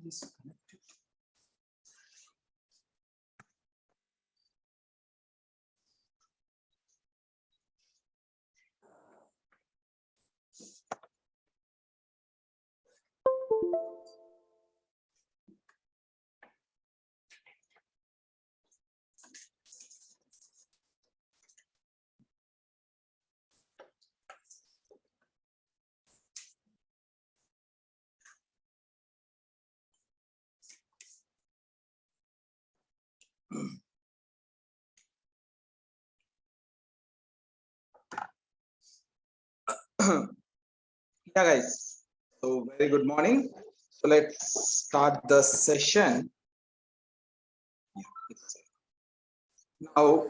disconnected. Yeah, guys. So very good morning. So let's start the session. Now,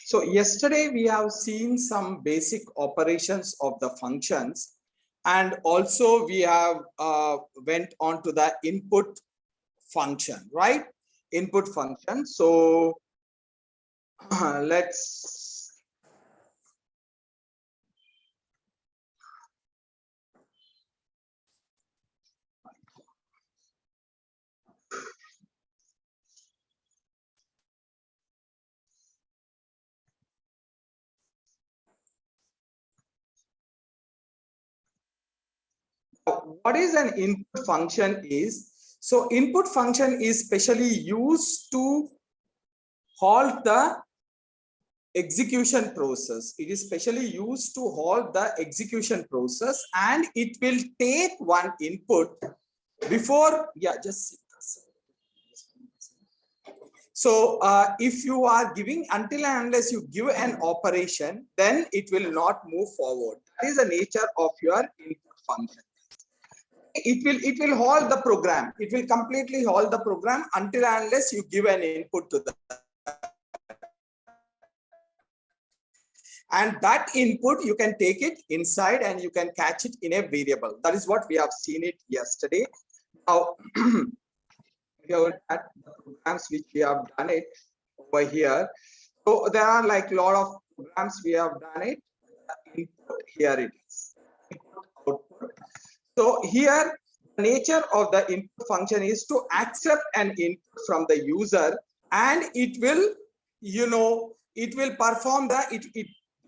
so yesterday we have seen some basic operations of the functions, and also we have went on to the input function, right? Input function. So let's what is an input function is, so input function is specially used to halt the execution process. It is specially used to halt the execution process, and it will take one input before, yeah, just so if you are giving, until and unless you give an operation, then it will not move forward. That is the nature of your input function. It will halt the program. It will completely halt the program until and unless you give an input to the, and that input you can take it inside and you can catch it in a variable. That is what we have seen it yesterday. Now at the programs which we have done it over here, so there are like a lot of programs we have done it. Input, here it is, input, output. So here the nature of the input function is to accept an input from the user, and it will, it will perform the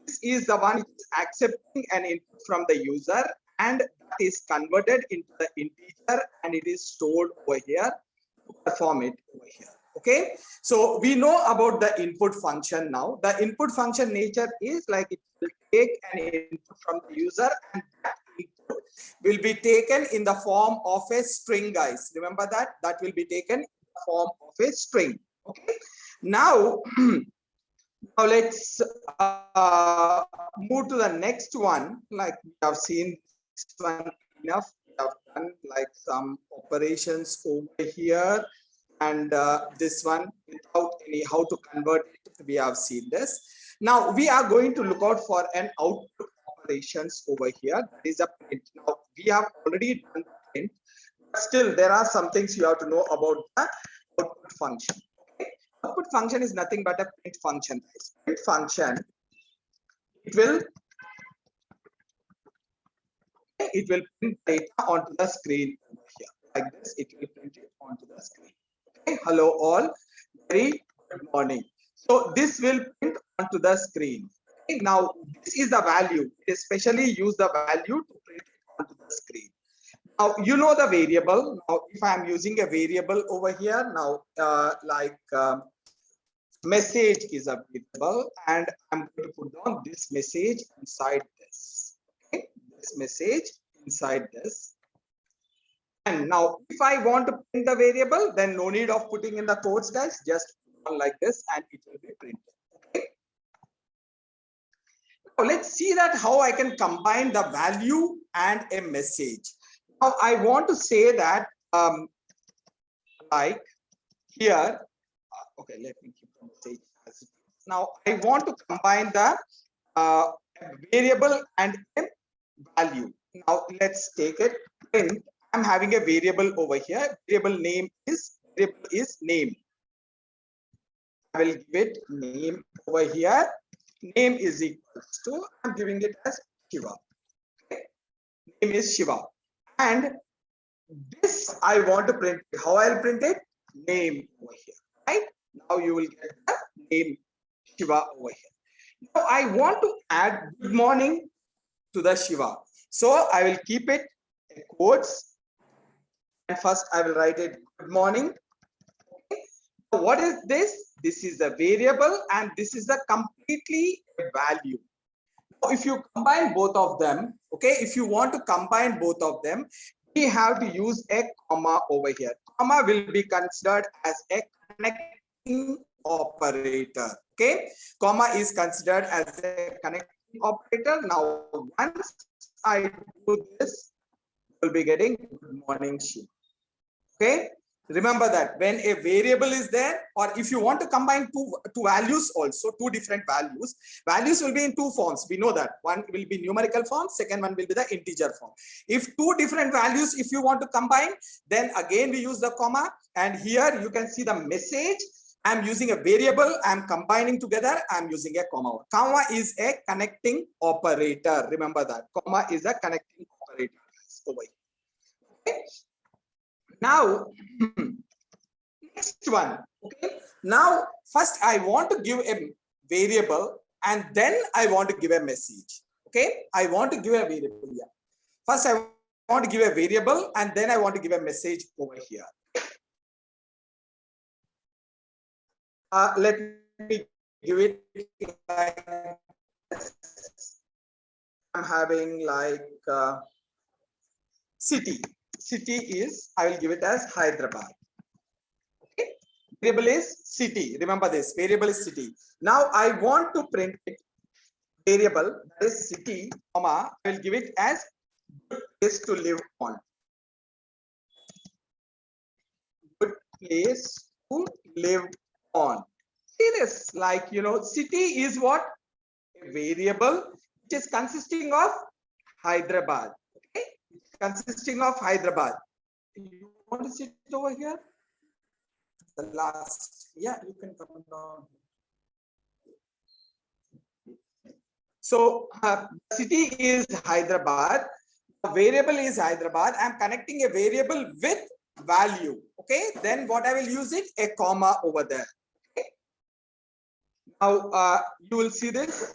this is the one which is accepting an input from the user, and that is converted into the integer, and it is stored over here to perform it over here. Okay, so we know about the input function now. The input function nature is like it will take an input from the user, and that input will be taken in the form of a string, guys. Remember that will be taken in the form of a string. Okay, now now let's move to the next one. Like we have seen this one enough. We have done like some operations over here, and this one without any how to convert it, we have seen this. Now we are going to look out for an output operations over here. That is a print. Now we have already done the print, but still there are some things you have to know about the output function. Okay? Output function is nothing but a print function. Print function, it will print data onto the screen over here. Like this, it will print it onto the screen. Okay, hello all, very good morning. So this will print onto the screen. Okay, now this is the value. It especially use the value to print it onto the screen. Now you know the variable. Now if I am using a variable over here, now message is a variable, and I'm going to put down this message inside this. Okay, this message inside this. And now if I want to print the variable, then no need of putting in the quotes, guys. Just put on like this and it will be printed. Okay. Now let's see that how I can combine the value and a message. Now I want to say that like here, okay, let me keep the message as it is. Now I want to combine the variable and a value. Now let's take it print. I'm having a variable over here. Variable is name. I will give it name over here. Name is equals to, I'm giving it as Shiva. Okay. Name is Shiva. And this I want to print. How I'll print it? Name over here. Right? Now you will get the name Shiva over here. Now I want to add good morning to the Shiva. So I will keep it in quotes. And first I will write it good morning. Okay. So what is this? This is a variable and this is a completely value. Now if you combine both of them, okay, if you want to combine both of them, we have to use a comma over here. Comma will be considered as a connecting operator. Okay, comma is considered as a connecting operator. Now once I do this, you'll be getting good morning Shiva. Okay, remember that when a variable is there, or if you want to combine two values also, two different values will be in two forms. We know that one will be numerical form, second one will be the integer form. If two different values, if you want to combine, then again we use the comma. And here you can see the message. I'm using a variable, I'm combining together, I'm using a comma. Comma is a connecting operator. Remember that comma is a connecting operator over here. Okay. Now next one. Okay, now first I want to give a variable and then I want to give a message. Okay, I want to give a variable here. First I want to give a variable and then I want to give a message over here. Let me give it like I'm having like city. City is, I will give it as Hyderabad. Okay, variable is city. Remember this, variable is city. Now I want to print it variable, that is city, comma, I will give it as good place to live on. Good place to live on. See this, like, you know, city is what? A variable which is consisting of Hyderabad. Okay, consisting of Hyderabad. You want to sit over here? The last, yeah, you can come down. So city is Hyderabad, the variable is Hyderabad. I'm connecting a variable with value. Okay, then what I will use it? A comma over there. Okay. Now you will see this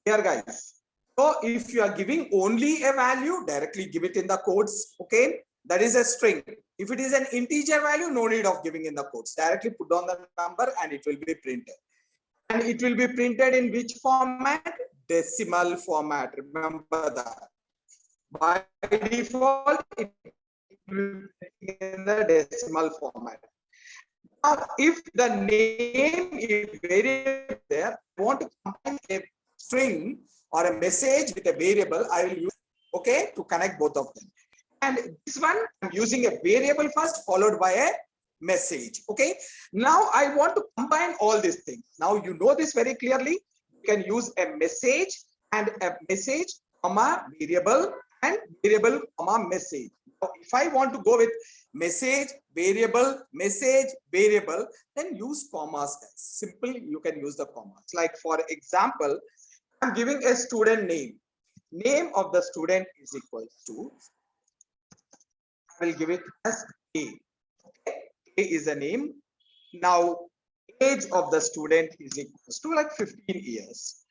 here, guys. So if you are giving only a value, directly give it in the quotes. Okay, that is a string. If it is an integer value, no need of giving in the quotes. Directly put down the number and it will be printed. And it will be printed in which format? Decimal format. Remember that. By default, it will be in the decimal format. Now, if the name is variable there, I want to combine a string or a message with a variable, I will use, okay, to connect both of them. And this one, I'm using a variable first, followed by a message. Okay, now I want to combine all these things. Now you know this very clearly. You can use a message and a message, comma, variable, and variable, comma, message. Now, if I want to go with message, variable, then use commas, guys. Simple, you can use the commas. Like for example, I'm giving a student name. Name of the student is equal to, I will give it as A. Okay, A is a name. Now, age of the student is equal to like 15 years.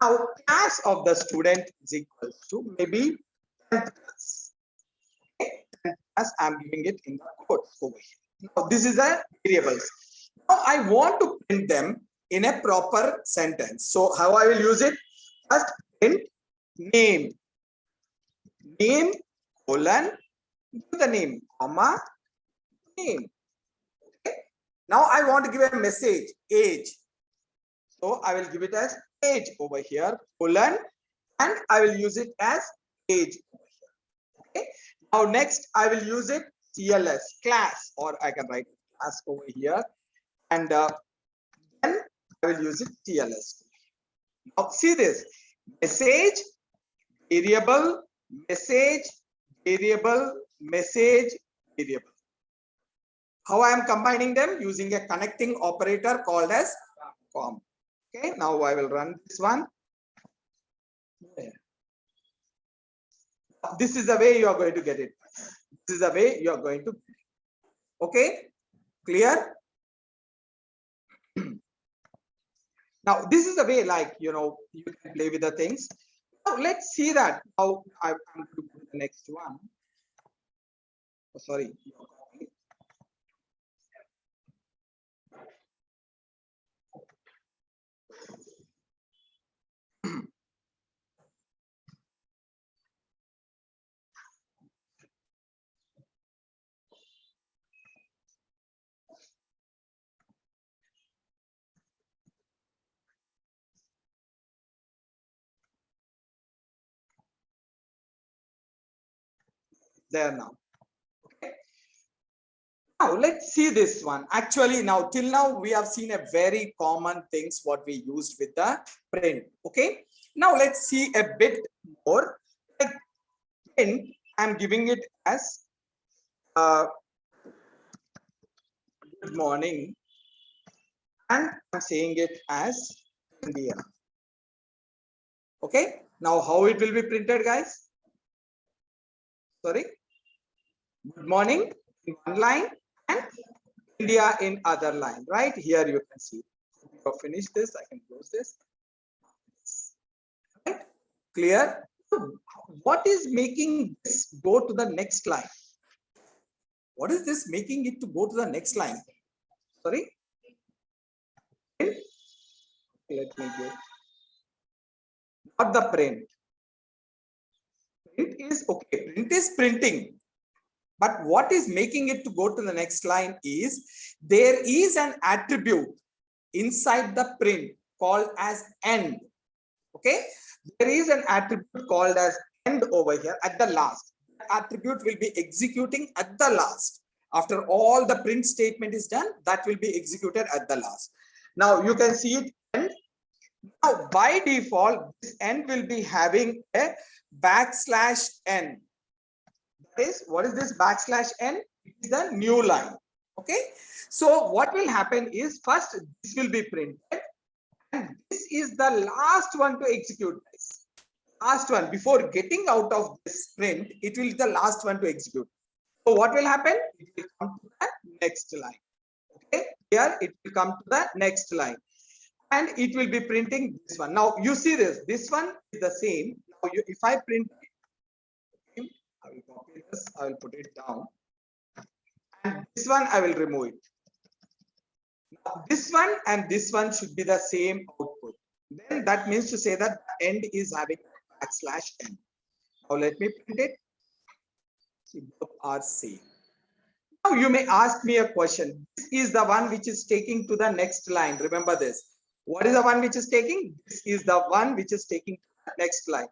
Now, class of the student is equal to maybe 10th class. Okay, 10th class, I'm giving it in the quotes over here. Now, this is a variables. Now, I want to print them in a proper sentence. So, how I will use it? First, print name. Name, colon, the name, comma, name. Okay. Now I want to give a message, age. So I will give it as age over here, colon, and I will use it as age over here. Okay. Now next I will use it CLS, class, or I can write class over here, and then I will use it CLS. Now see this, message, variable, message, variable, message, variable. How I am combining them? Using a connecting operator called as com. Okay, now I will run this one. This is the way you are going to get it. This is the way you are going to. Okay, clear? Now this is the way, like, you can play with the things. Now let's see that how I'm going to do the next one. Oh, sorry. There now. Okay. Now let's see this one. Actually, now till now we have seen a very common things what we used with the print. Okay. Now let's see a bit more. Like print, I'm giving it as good morning, and I'm saying it as India. Okay. Now how it will be printed, guys? Sorry. Good morning in one line and India in other line. Right here you can see. If I finish this, I can close this. Right? Clear? What is making this go to the next line? What is this making it to go to the next line? Sorry. Let me get. Not the print. Print is okay. Print is printing. But what is making it to go to the next line is there is an attribute inside the print called as end. Okay. There is an attribute called as end over here at the last. That attribute will be executing at the last. After all the print statement is done, that will be executed at the last. Now you can see it end. Now by default, this end will be having a \n. That is, what is this \n? It is the new line. Okay. So what will happen is first this will be printed. And this is the last one to execute this. Last one before getting out of this print, it will be the last one to execute. So what will happen? It will come to the next line. Okay, here it will come to the next line, and it will be printing this one. Now you see this. This one is the same. Now if I print it, I will copy this. I will put it down, and this one I will remove it. Now, this one and this one should be the same output. Then that means to say that the end is having \n. Now let me print it. See, both are same. Now you may ask me a question. This is the one which is taking to the next line. Remember this. What is the one which is taking? This is the one which is taking to the next line.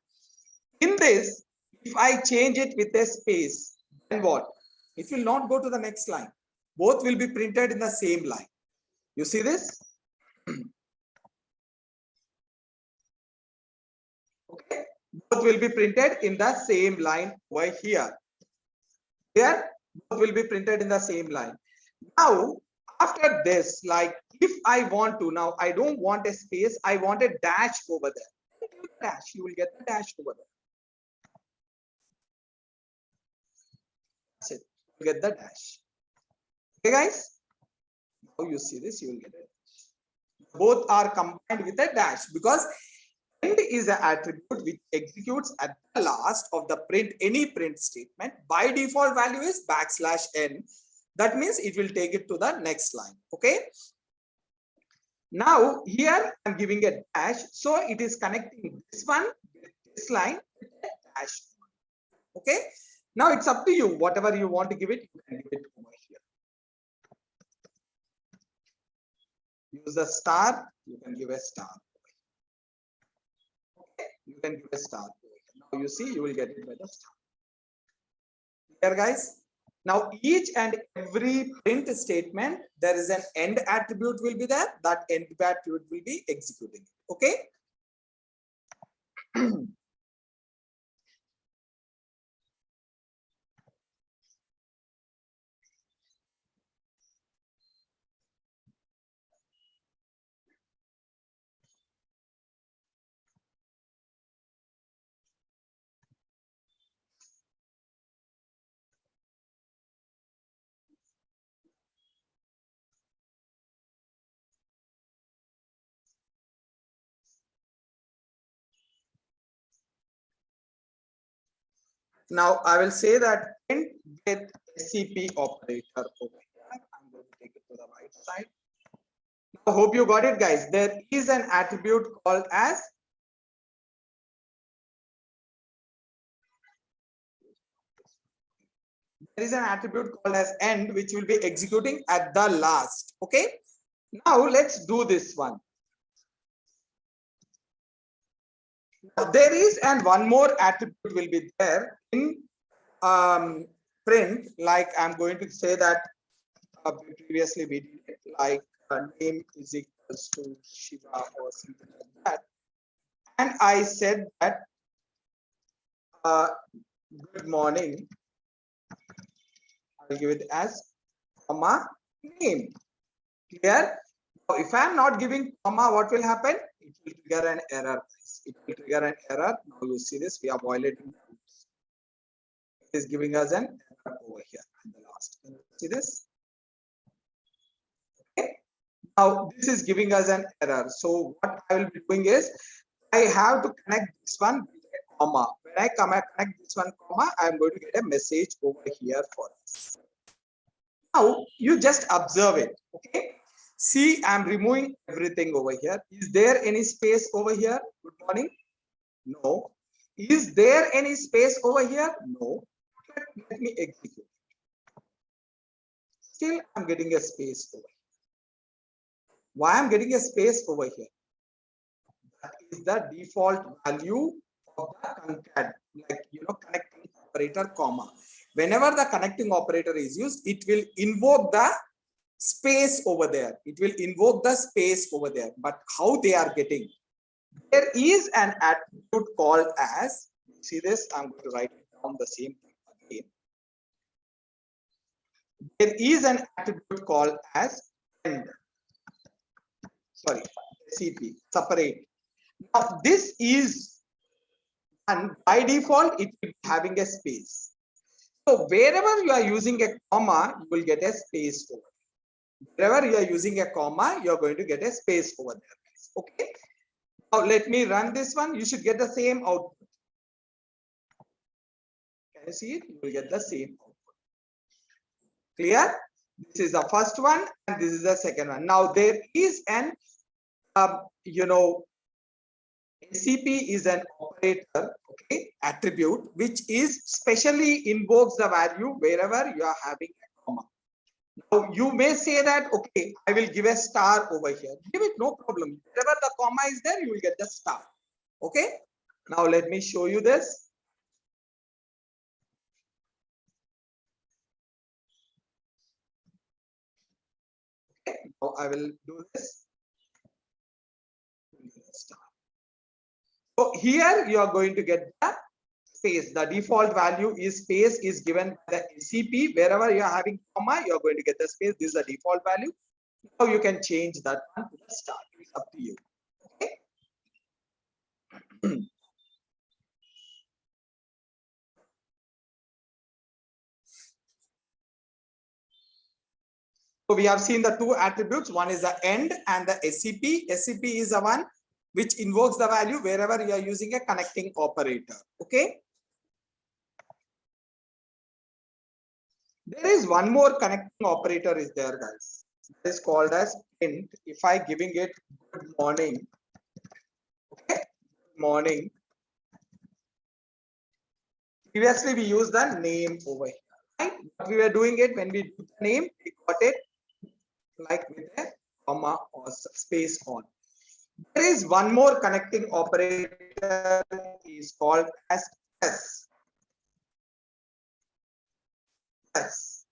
In this, if I change it with a space, then what? It will not go to the next line. Both will be printed in the same line. You see this? Okay. Both will be printed in the same line over here. Here, both will be printed in the same line. Now, after this, like if I want to, now I don't want a space, I want a dash over there. Dash, you will get the dash over there. That's it. You get the dash. Okay, guys? Now you see this, you will get it. Both are combined with a dash because end is an attribute which executes at the last of the print, any print statement. By default value is \n. That means it will take it to the next line. Okay. Now here I'm giving a dash, so it is connecting this one with this line with a dash. Okay. Now it's up to you. Whatever you want to give it, you can give it over here. Use a star, you can give a star. Okay, you can give a star. Now you see, you will get it by the star. Here, guys. Now each and every print statement, there is an end attribute will be there. That end attribute will be executing. Okay. Now I will say that print with SCP operator over here. I'm going to take it to the right side. I hope you got it, guys. There is an attribute called as end, which will be executing at the last. Okay. Now let's do this one. There is and one more attribute will be there in print. Like I'm going to say that previously we did it, like name is equals to Shiva or something like that, and I said that good morning. I'll give it as comma name. Clear? Now, if I am not giving comma, what will happen? It will trigger an error. It will trigger an error. Now you see this, we are violating. It is giving us an error over here at the last. See this? Okay. Now this is giving us an error. So what I will be doing is I have to connect this one with a comma. When I connect this one comma, I am going to get a message over here for us. Now you just observe it. Okay. See, I'm removing everything over here. Is there any space over here? Good morning. No. Is there any space over here? No. Let me execute. Still, I'm getting a space over here. Why I'm getting a space over here? That is the default value of the concat, like connecting operator comma. Whenever the connecting operator is used, it will invoke the space over there. It will invoke the space over there. But how they are getting? There is an attribute called as, see this, I'm going to write it down the same thing again. There is an attribute called as end. Sorry, CP, separate. Now this is, and by default, it will be having a space. So wherever you are using a comma, you will get a space over there. Wherever you are using a comma, you are going to get a space over there. Okay. Now let me run this one. You should get the same output. Can you see it? You will get the same output. Clear? This is the first one, and this is the second one. Now there is an SCP is an operator, okay, attribute which is specially invokes the value wherever you are having a comma. Now you may say that, okay, I will give a star over here. Give it, no problem. Wherever the comma is there, you will get the star. Okay. Now let me show you this. Okay. Now I will do this. Star. So here you are going to get the space. The default value is space is given by the SCP. Wherever you are having comma, you are going to get the space. This is the default value. Now you can change that one to the star. It's up to you. Okay. So we have seen the two attributes. One is the end and the SCP. SCP is the one which invokes the value wherever you are using a connecting operator. Okay. There is one more connecting operator is there, guys. It is called as print. If I giving it good morning, okay, good morning. Previously we used the name over here, right? But we were doing it when we do the name, we got it like with a comma or space on. There is one more connecting operator is called as plus. Plus.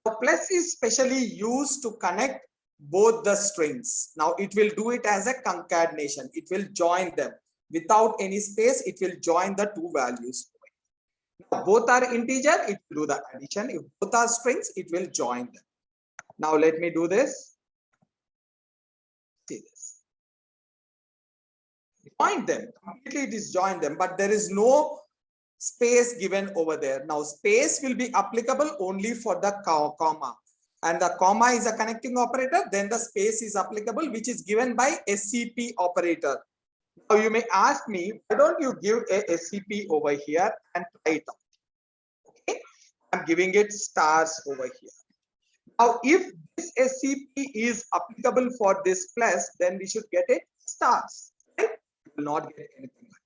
Now, plus is specially used to connect both the strings. Now it will do it as a concatenation. It will join them without any space. It will join the two values. Now both are integer. It will do the addition. If both are strings, it will join them. Now let me do this. See this. Join them completely. It is join them, but there is no space given over there. Now space will be applicable only for the comma, and the comma is a connecting operator. Then the space is applicable, which is given by SCP operator. Now you may ask me, why don't you give a SCP over here and try it out? I'm giving it stars over here. Now, if this SCP is applicable for this plus, then we should get it stars. Right? We will not get anything like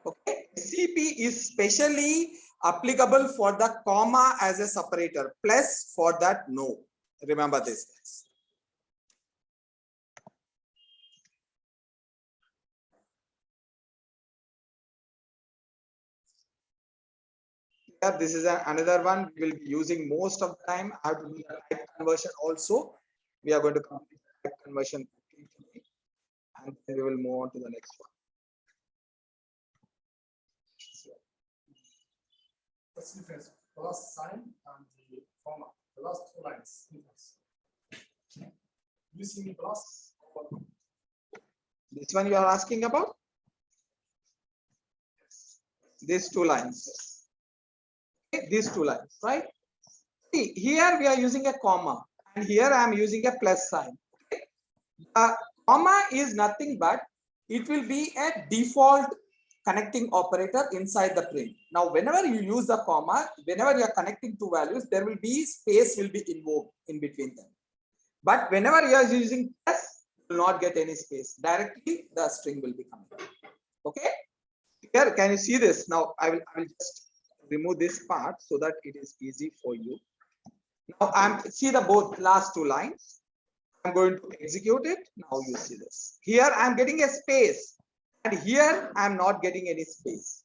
that. Okay, SCP is specially applicable for the comma as a separator. Plus for that, no. Remember this, guys. This is another one we will be using most of the time. I have to do the type conversion also. We are going to complete the type conversion today, and then we will move on to the next one. What's the difference? Plus sign and the comma. The last two lines. You see me plus? This one you are asking about? These two lines. Okay, these two lines, right? See, here we are using a comma, and here I am using a plus sign. Okay? Comma is nothing but it will be a default connecting operator inside the print. Now, whenever you use the comma, whenever you are connecting two values, there will be space will be invoked in between them. But whenever you are using plus, you will not get any space. Directly, the string will be coming. Okay. Here, can you see this? Now, I will just remove this part so that it is easy for you. Now, see the both last two lines. I'm going to execute it. Now you see this. Here I'm getting a space, and here I'm not getting any space.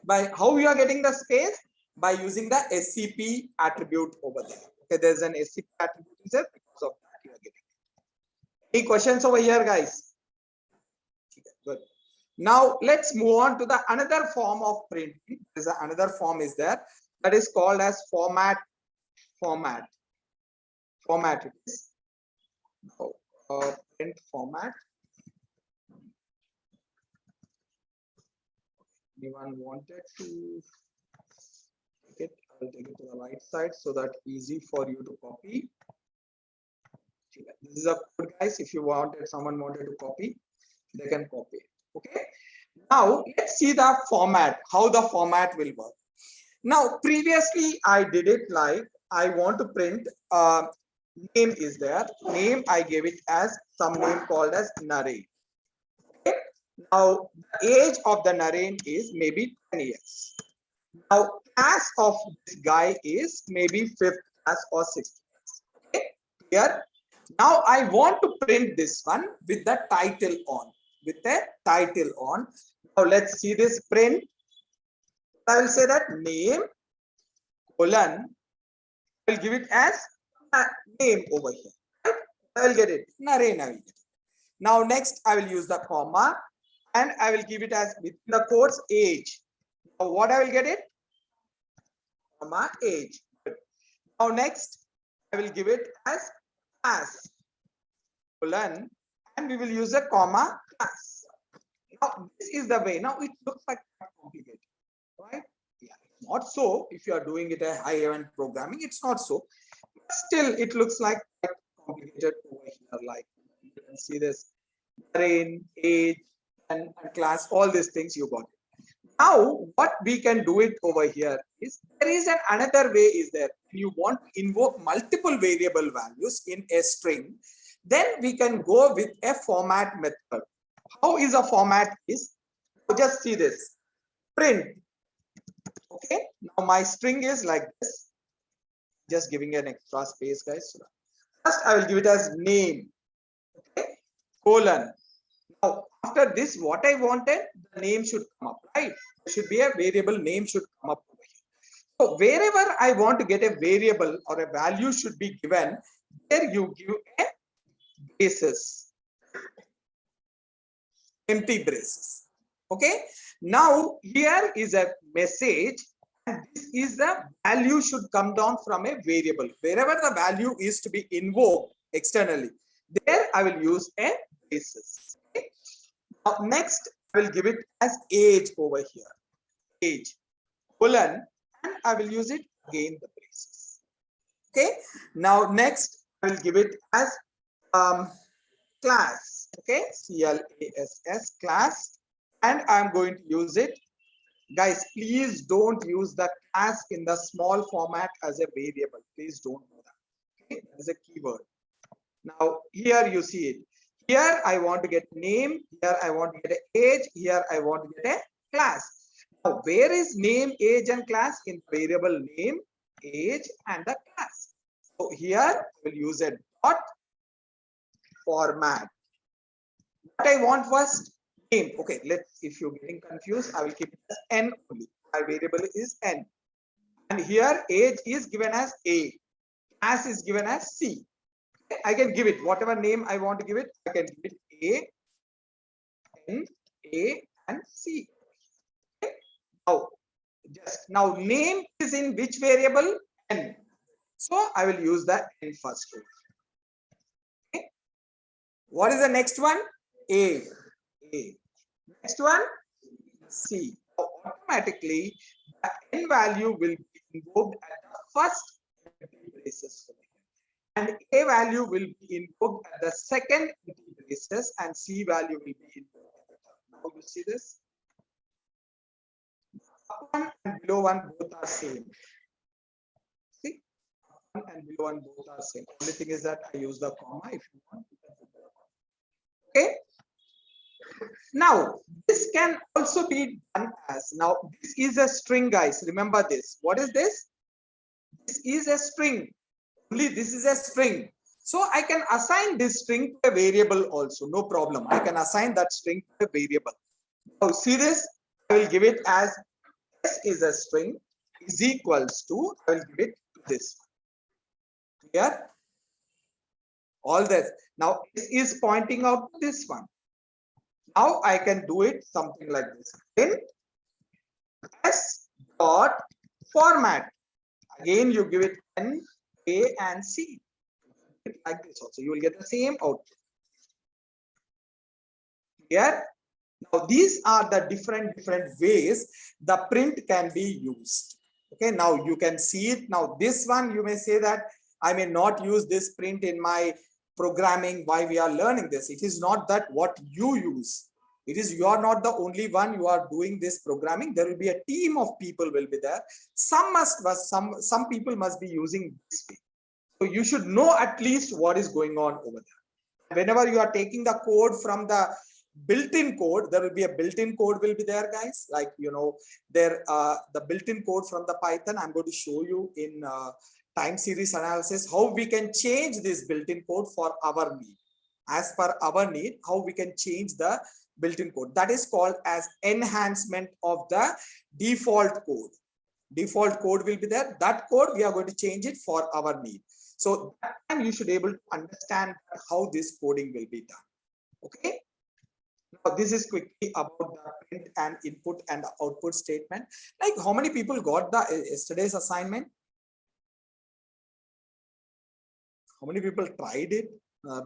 By how you are getting the space? By using the SCP attribute over there. Okay, there's an SCP attribute there, because of that you are getting it. Any questions over here, guys? Good. Now let's move on to the another form of printing. There's another form is there that is called as format. Format it is. Print format. Anyone wanted to take it? I'll take it to the right side so that easy for you to copy. This is a code, guys. If you wanted, someone wanted to copy, they can copy it. Okay. Now let's see the format, how the format will work. Now previously I did it like I want to print name is there. Name I gave it as some name called as Naren. Okay. Now the age of the Naren is maybe 10 years. Now class of this guy is maybe 5th class or 6th class. Okay. Here. Now I want to print this one with the title on. With the title on. Now let's see this print. I will say that name colon. I will give it as name over here. Right? I will get it. Naren I will get it. Now next I will use the comma and I will give it as within the quotes age. Now what I will get it? Comma age. Now next I will give it as class colon and we will use a comma class. Now this is the way. Now it looks like complicated, right? Yeah, it's not so. If you are doing it a high event programming, it's not so. But still, it looks like quite complicated over here. Like you can see this name, age, and class, all these things you got it. Now, what we can do it over here is there is another way is there. When you want to invoke multiple variable values in a string, then we can go with a format method. How is a format is? Just see this. Print. Okay. Now my string is like this. Just giving an extra space, guys. First, I will give it as name. Okay. Colon. Now, after this, what I wanted, the name should come up, right? There should be a variable name should come up over here. So wherever I want to get a variable or a value should be given, there you give a braces. Empty braces. Okay. Now here is a message and this is the value should come down from a variable. Wherever the value is to be invoked externally, there I will use a braces. Okay. Now next I will give it as age over here. Age colon and I will use it again the braces. Okay. Now next I will give it as class. Okay, class class and I'm going to use it Guys, please don't use the class in the small format as a variable. Please don't do that. Okay, that is a keyword. Now here you see it. Here I want to get name. Here I want to get an age. Here I want to get a class. Now where is name, age, and class? In variable name, age, and the class. So here we'll use a dot format. What I want first, name. Okay, let's, if you're getting confused, I will keep it as n only. My variable is n. And here age is given as A. Class is given as C. I can give it whatever name I want to give it. I can give it A, N, A, and C. Okay. Now name is in which variable? N. So I will use the N first. Okay. What is the next one? A. Next one, C. Automatically, the N value will be invoked at the first empty braces, and A value will be invoked at the second empty braces, and C value will be invoked at the top. Now you see this? Up one and below one both are same. See? Up one and below one both are same. Only thing is that I use the comma. If you want, you can put the comma. Okay. Now, this can also be done as, now this is a string, guys. Remember this. What is this? This is a string. Only this is a string. So I can assign this string to a variable also. No problem. I can assign that string to a variable. Now see this? I will give it as s is a string is equals to, I will give it to this one. Here. All this. Now this is pointing out this one. Now I can do it something like this. Print s dot format. Again, you give it n, a, and c. Like this also, you will get the same output. Here. Now these are the different ways the print can be used. Okay. Now you can see it. Now this one you may say that I may not use this print in my programming. Why we are learning this? It is not that what you use. It is you are not the only one you are doing this programming. There will be a team of people will be there. Some people must be using this way. So you should know at least what is going on over there. Whenever you are taking the code from the built-in code, there will be a built-in code will be there, guys. Like there the built-in code from the Python. I'm going to show you in time series analysis how we can change this built-in code for our need. As per our need, how we can change the built-in code. That is called as enhancement of the default code. Default code will be there. That code we are going to change it for our need. So that time you should be able to understand how this coding will be done. Okay. Now this is quickly about the print and input and output statement. Like how many people got the yesterday's assignment? How many people tried it?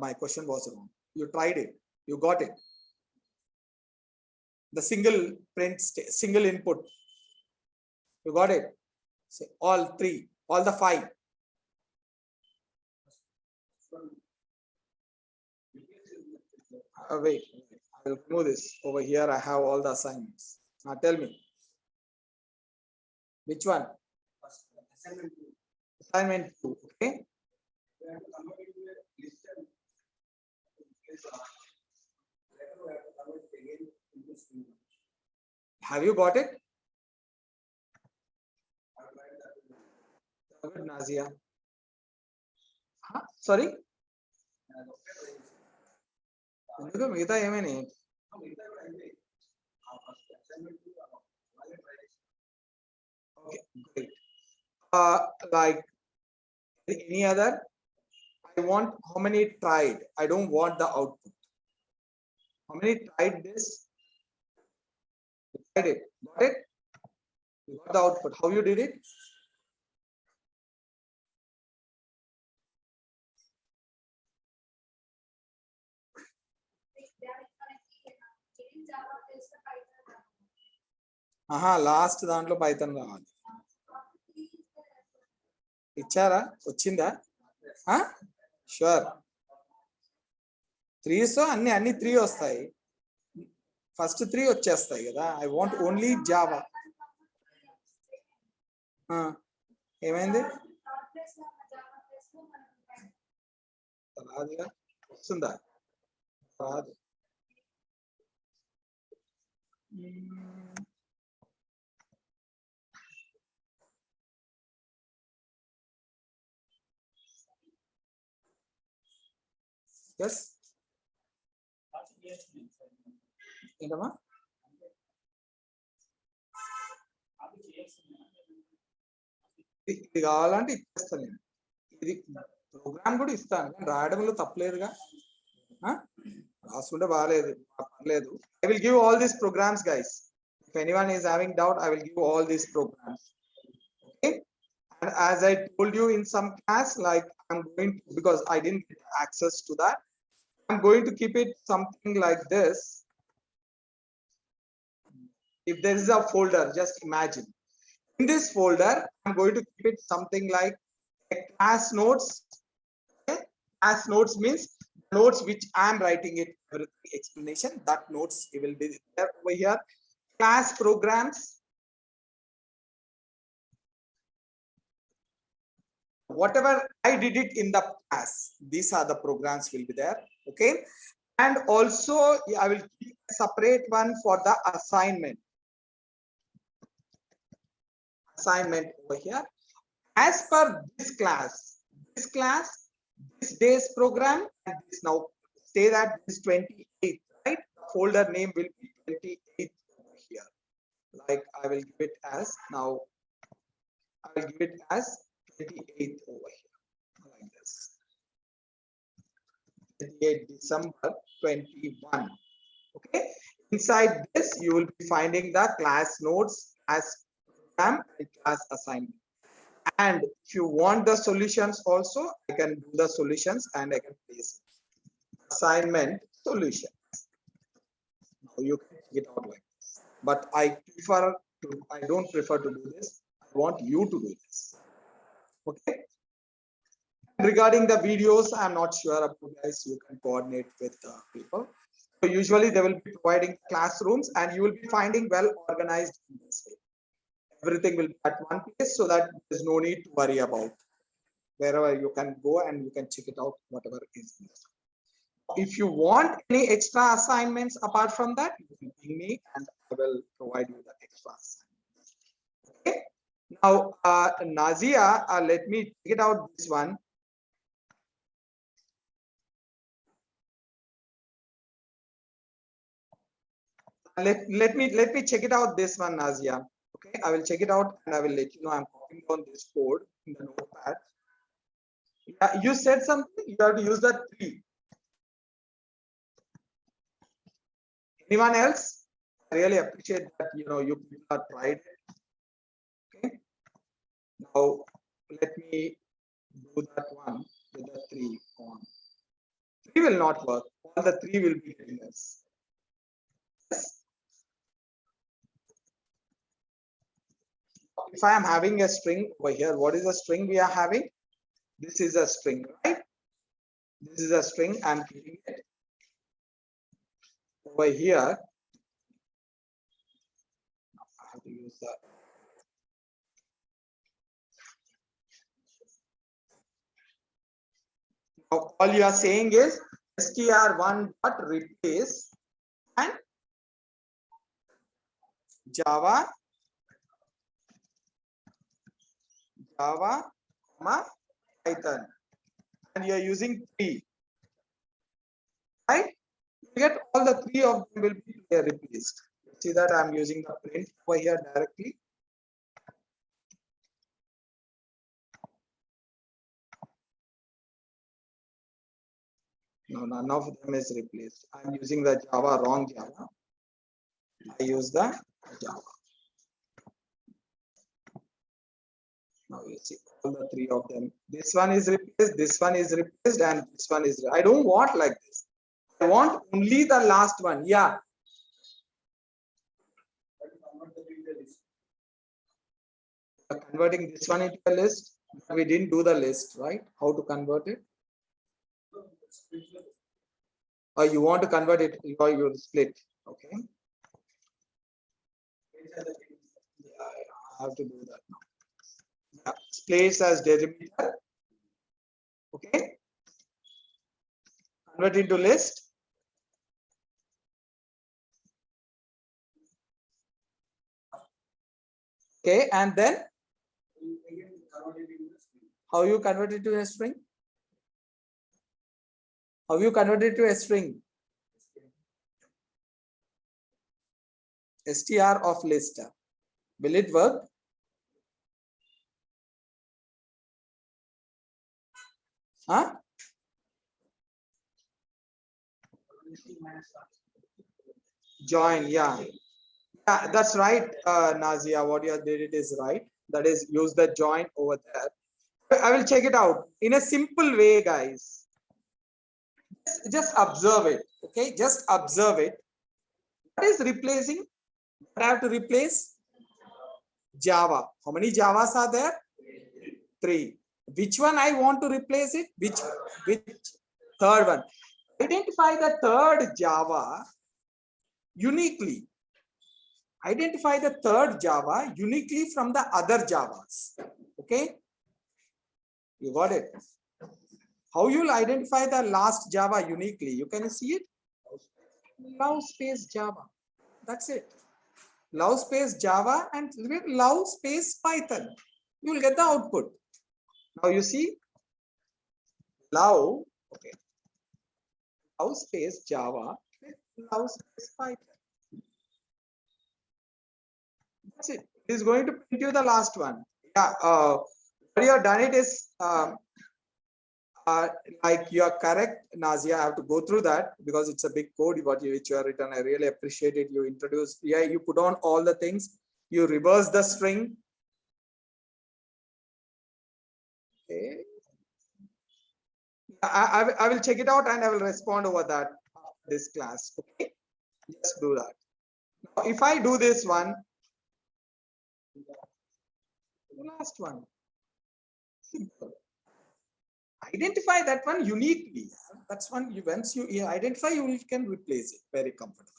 My question was wrong. You tried it. You got it. The single print, single input. You got it. Say all three, all the five. Wait, I will remove this. Over here, I have all the assignments. Now tell me. Which one? Assignment 2. Okay. Have you got it? Nazia. Huh? Sorry? Okay, great. Like any other? I want how many tried. I don't want the output. How many tried this? Tried it. Got it? You got the output. How you did it? Last దాంట్లో Python కావాలి. ఇచ్చారా? వచ్చిందా? Sure. 3 అన్ని 3 వస్తాయి. First 3 వచ్చేస్తాయి కదా. I want only Java. ఏమైంది రాదుగా వస్తుందా రాదు ఎస్ ఏంటమ్మా ఇది కావాలంటే ఇచ్చేస్తాను నేను ఇది ప్రోగ్రామ్ కూడా ఇస్తాను కానీ రాయడంలో తప్పలేదుగా రాసుకుంటే బాగాలేదు పర్లేదు I will give all these programs guys if anyone is having doubt I will give all these programs okay and as I told you in some class like I'm going to, because I didn't get access to that I'm going to keep it something like this if there is a folder just imagine in this folder I'm going to keep it something like a class notes okay? Class notes means notes which I am writing it everything explanation that notes it will be there over here class programs whatever I did it in the class these are the programs will be there okay and also I will keep a separate one for the assignment over here as per this class this day's program and this now say that this 28th right the folder name will be 28th over here like I will give it as now I will give it as 28th over here like this 28 December 21 okay inside this you will be finding the class notes as program and class assignment and if you want the solutions also I can do the solutions and I can place it. Assignment solutions now you can take it out like this but I don't prefer to do this I want you to do this okay regarding the videos I'm not sure about guys you can coordinate with people so usually they will be providing classrooms and you will be finding well organized in this way everything will be at one place so that there's no need to worry about wherever you can go and you can check it out whatever is there. If you want any extra assignments apart from that you can ping me and I will provide you the extra assignments okay now Nazia let me check it out this one let me check it out this one Nazia okay I will check it out and I will let you know I'm copying down this code in the notepad yeah you said something you have to use the 3 anyone else I really appreciate that you know you people have tried it okay now let me do that one with the 3 on 3 will not work all the 3 will be hitting us if I am having a string over here what is the string we are having this is a string right this is a string I'm keeping it over here I have to use that now all you are saying is str1 dot replace and java comma python and you are using 3 right you get all the 3 of them will be replaced see that I'm using the print over here directly no none of them is replaced I'm using the java wrong java I use the java now you see all the 3 of them this one is replaced this one is replaced and this one is I don't want like this I want only the last one yeah converting this one into a list we didn't do the list right how to convert it or you want to convert it or you split okay yeah, I have to do that now place as delimiter. Okay, convert into list. Okay, and then how you convert it to a string? How you convert it to a string? Str of list. Will it work? Huh? Join, yeah. Yeah, that's right, Nazia. What you did it is right. That is, use the join over there. I will check it out in a simple way, guys. Just observe it. Okay, just observe it. What is replacing? What I have to replace? Java. How many Javas are there? 3. Which one I want to replace it? Which third one? Identify the third Java uniquely. Identify the third Java uniquely from the other Javas. Okay, you got it. How you'll identify the last Java uniquely? You can see it. Love space Java. That's it. Love space Java and love space Python. You will get the output. Now you see love. Okay. Love space Java. Love space Python. That's it. It is going to print you the last one. Yeah. What you have done it is like you are correct, Nazia. I have to go through that because it's a big code which you have written. I really appreciate it. You introduced, yeah, you put on all the things. You reverse the string. Okay. I will check it out and I will respond over that this class. Okay. Just do that. Now, if I do this one, the last one. Simple. Identify that one uniquely. That's one. Once you identify, you can replace it very comfortably.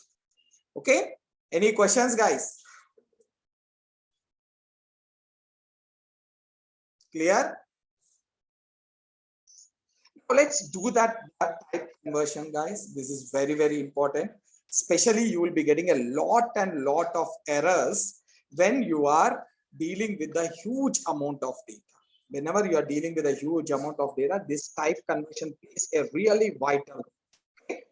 Okay. Any questions, guys? Clear? Now let's do that type conversion, guys. This is very, very important. Especially, you will be getting a lot of errors when you are dealing with a huge amount of data. Whenever you are dealing with a huge amount of data, this type conversion plays a really vital role. Okay?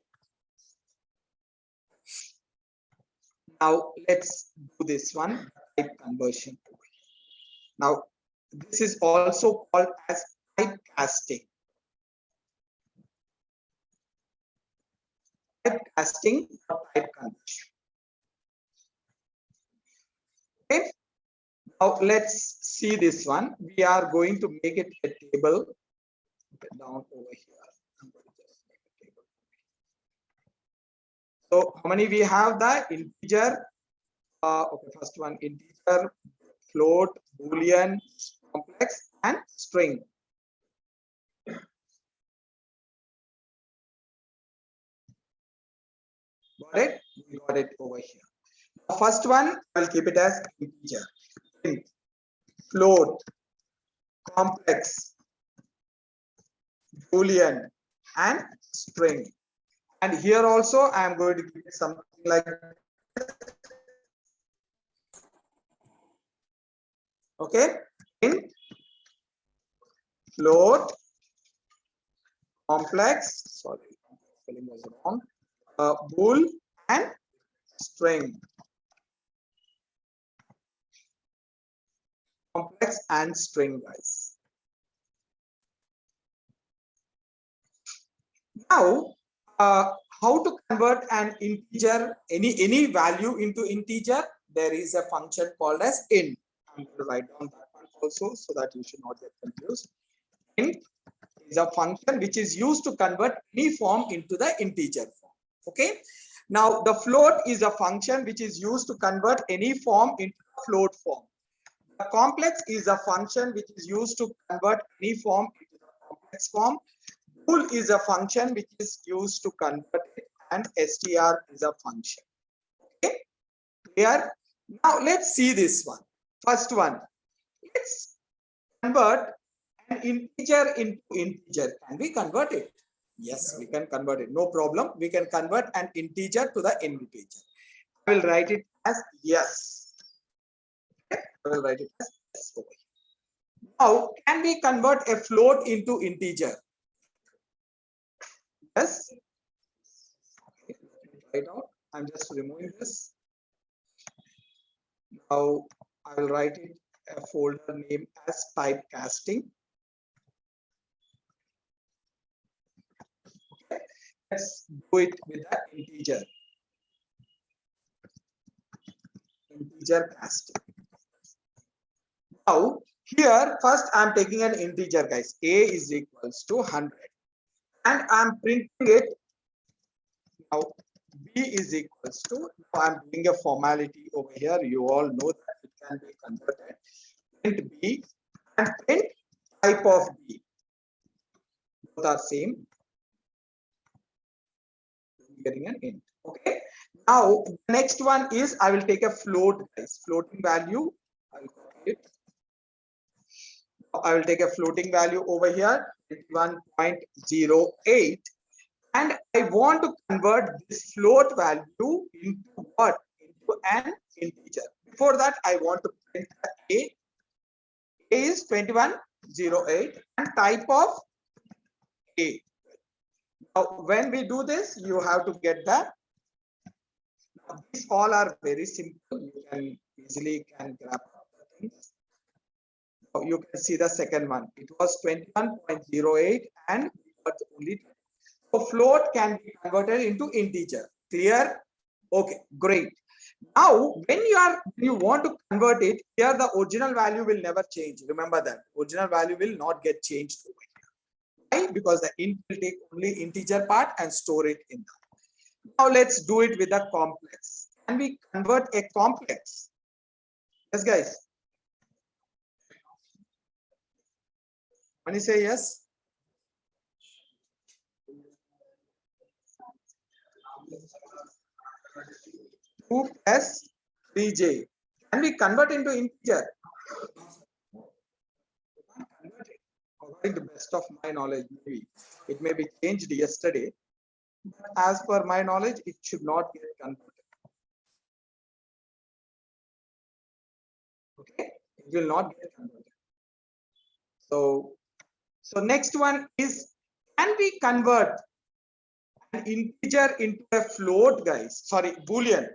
Now let's do this one, type conversion. Now this is also called as typecasting. Typecasting or type conversion. Okay. Now let's see this one. We are going to make it a table. Down over here. I'm going to just make a table. So how many we have? The integer. Okay, first one integer, float, boolean, complex, and string. Got it? We got it over here. The first one, I'll keep it as integer, int, float, complex, boolean, and string. And here also, I am going to give it something like, okay, int, float, complex, sorry, spelling was wrong, bool, and string. Complex and string, guys. Now, how to convert an integer, any value into integer? There is a function called as int. I'm going to write down that one also so that you should not get confused. Int is a function which is used to convert any form into the integer form. Okay. Now, the float is a function which is used to convert any form into a float form. The complex is a function which is used to convert any form into the complex form. Bool is a function which is used to convert it, and str is a function. Okay, clear? Now let's see this one. First one. Let's convert an integer into integer? Can we convert it? Yes, we can convert it. No problem. We can convert an integer to the integer. I will write it as yes. Okay? I will write it as yes over here. Now, can we convert a float into integer? Yes. Okay, let me try it out. I'm just removing this. Now, I will write it a folder name as typecasting. Okay. Let's do it with the integer. Integer casting. Now, here first I'm taking an integer, guys. A is equals to 100. And I'm printing it. Now, B is equals to, now I'm doing a formality over here. You all know that it can be converted. Print B and print type of B. Both are same. Getting an int. Okay. Now, the next one is I will take a float, guys. Floating value. I will copy it. I will take a floating value over here, 1.08. And I want to convert this float value into what? Into an integer. Before that, I want to print A. A is 2108 and type of A. Now, when we do this, you have to get the. Now, these all are very simple. You can easily grab the things. Now, you can see the second one. It was 21.08 and we got only. So float can be converted into integer. Clear? Okay, great. Now, when you want to convert it, here the original value will never change. Remember that original value will not get changed over here. Why? Because the int will take only integer part and store it in that. Now let's do it with a complex. Can we convert a complex? Yes, guys. When you say yes. 2 plus 3j. Can we convert into integer? According to the best of my knowledge, maybe it may be changed yesterday. But as per my knowledge, it should not get converted. Okay, it will not get converted. So next one is, can we convert an integer into a float, guys? Sorry, Boolean.